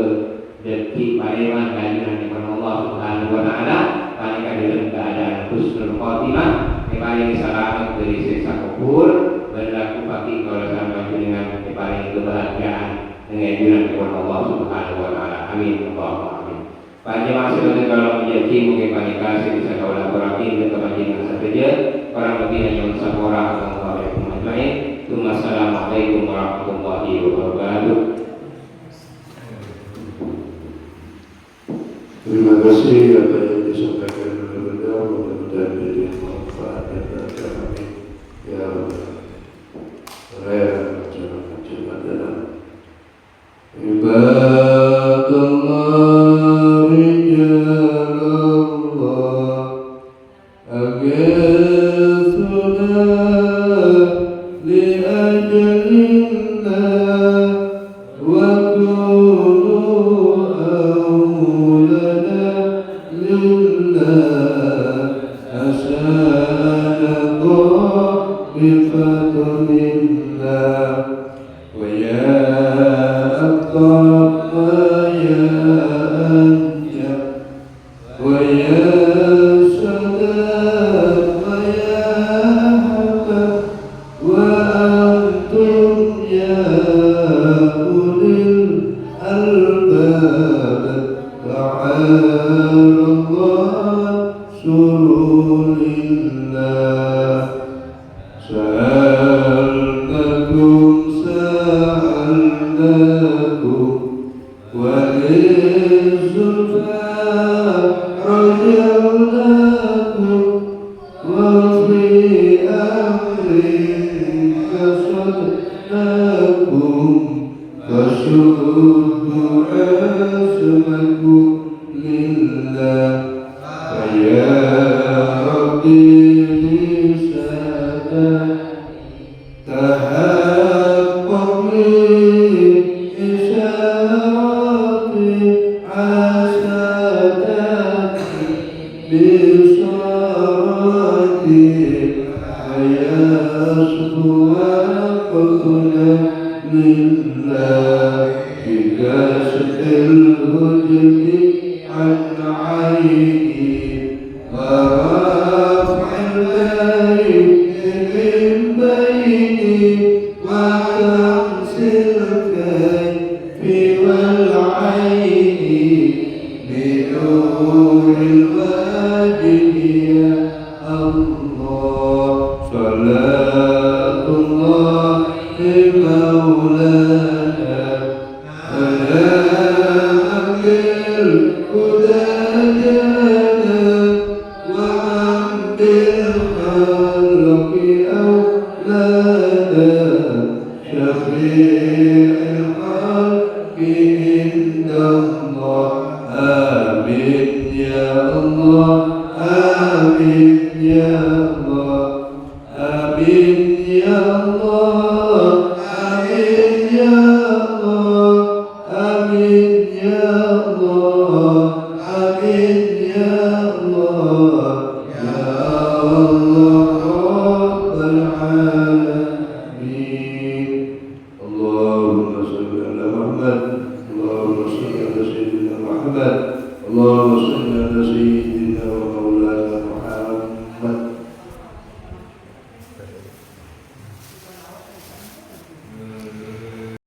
detik pareman kajian dengan Allah Subhanahu wa taala panika dalam keadaan husnul khatimah diparingi selamat dari siksa kubur berlaku bagi kaula sarpanjenengan diparingi kebahagiaan dengan jalan kepada Allah Subhanahu wa taala. Amin. Allahumma amin. Panjang sekali kalau menjadi mungkin panika bisa kau laporkan ke panjenengan saja. Orang lebih hanya sapora Assalamualaikum warahmatullahi wabarakatuh. Assalamualaikum warahmatullahi wabarakatuh. Terima kasih apa yang disampaikan oleh beliau, mudah-mudahan menjadi manfaat dan berkah kami. Ya Allah. Raya masyarakat dalam ibadallah rijalallah agithuna li ajalillah wa kunu awlana lillah asana bifadlillah wa ya Allah بالزلفى رجعناكم وفي أمرك صدقناكم فشدوا عزمكم لله فيا ربي بسادة تحقق من إشارة عساتك بصارتي فيصفو وقتنا لله بكشف الهجم عن عيني ورفع الليل من بيني وكأس الكيف والعين بنور الوجه يا الله صلاة الله مولانا ونعم بالهدى جانا وعم بالخلق أولانا شفيع الخلق عند الله آمين يا الله آمين يا الله آمين يا الله آمين يا الله آمين يا الله آمين يا الله يا الله رب العالمين اللهم صل على محمد اللهم صل على سيدنا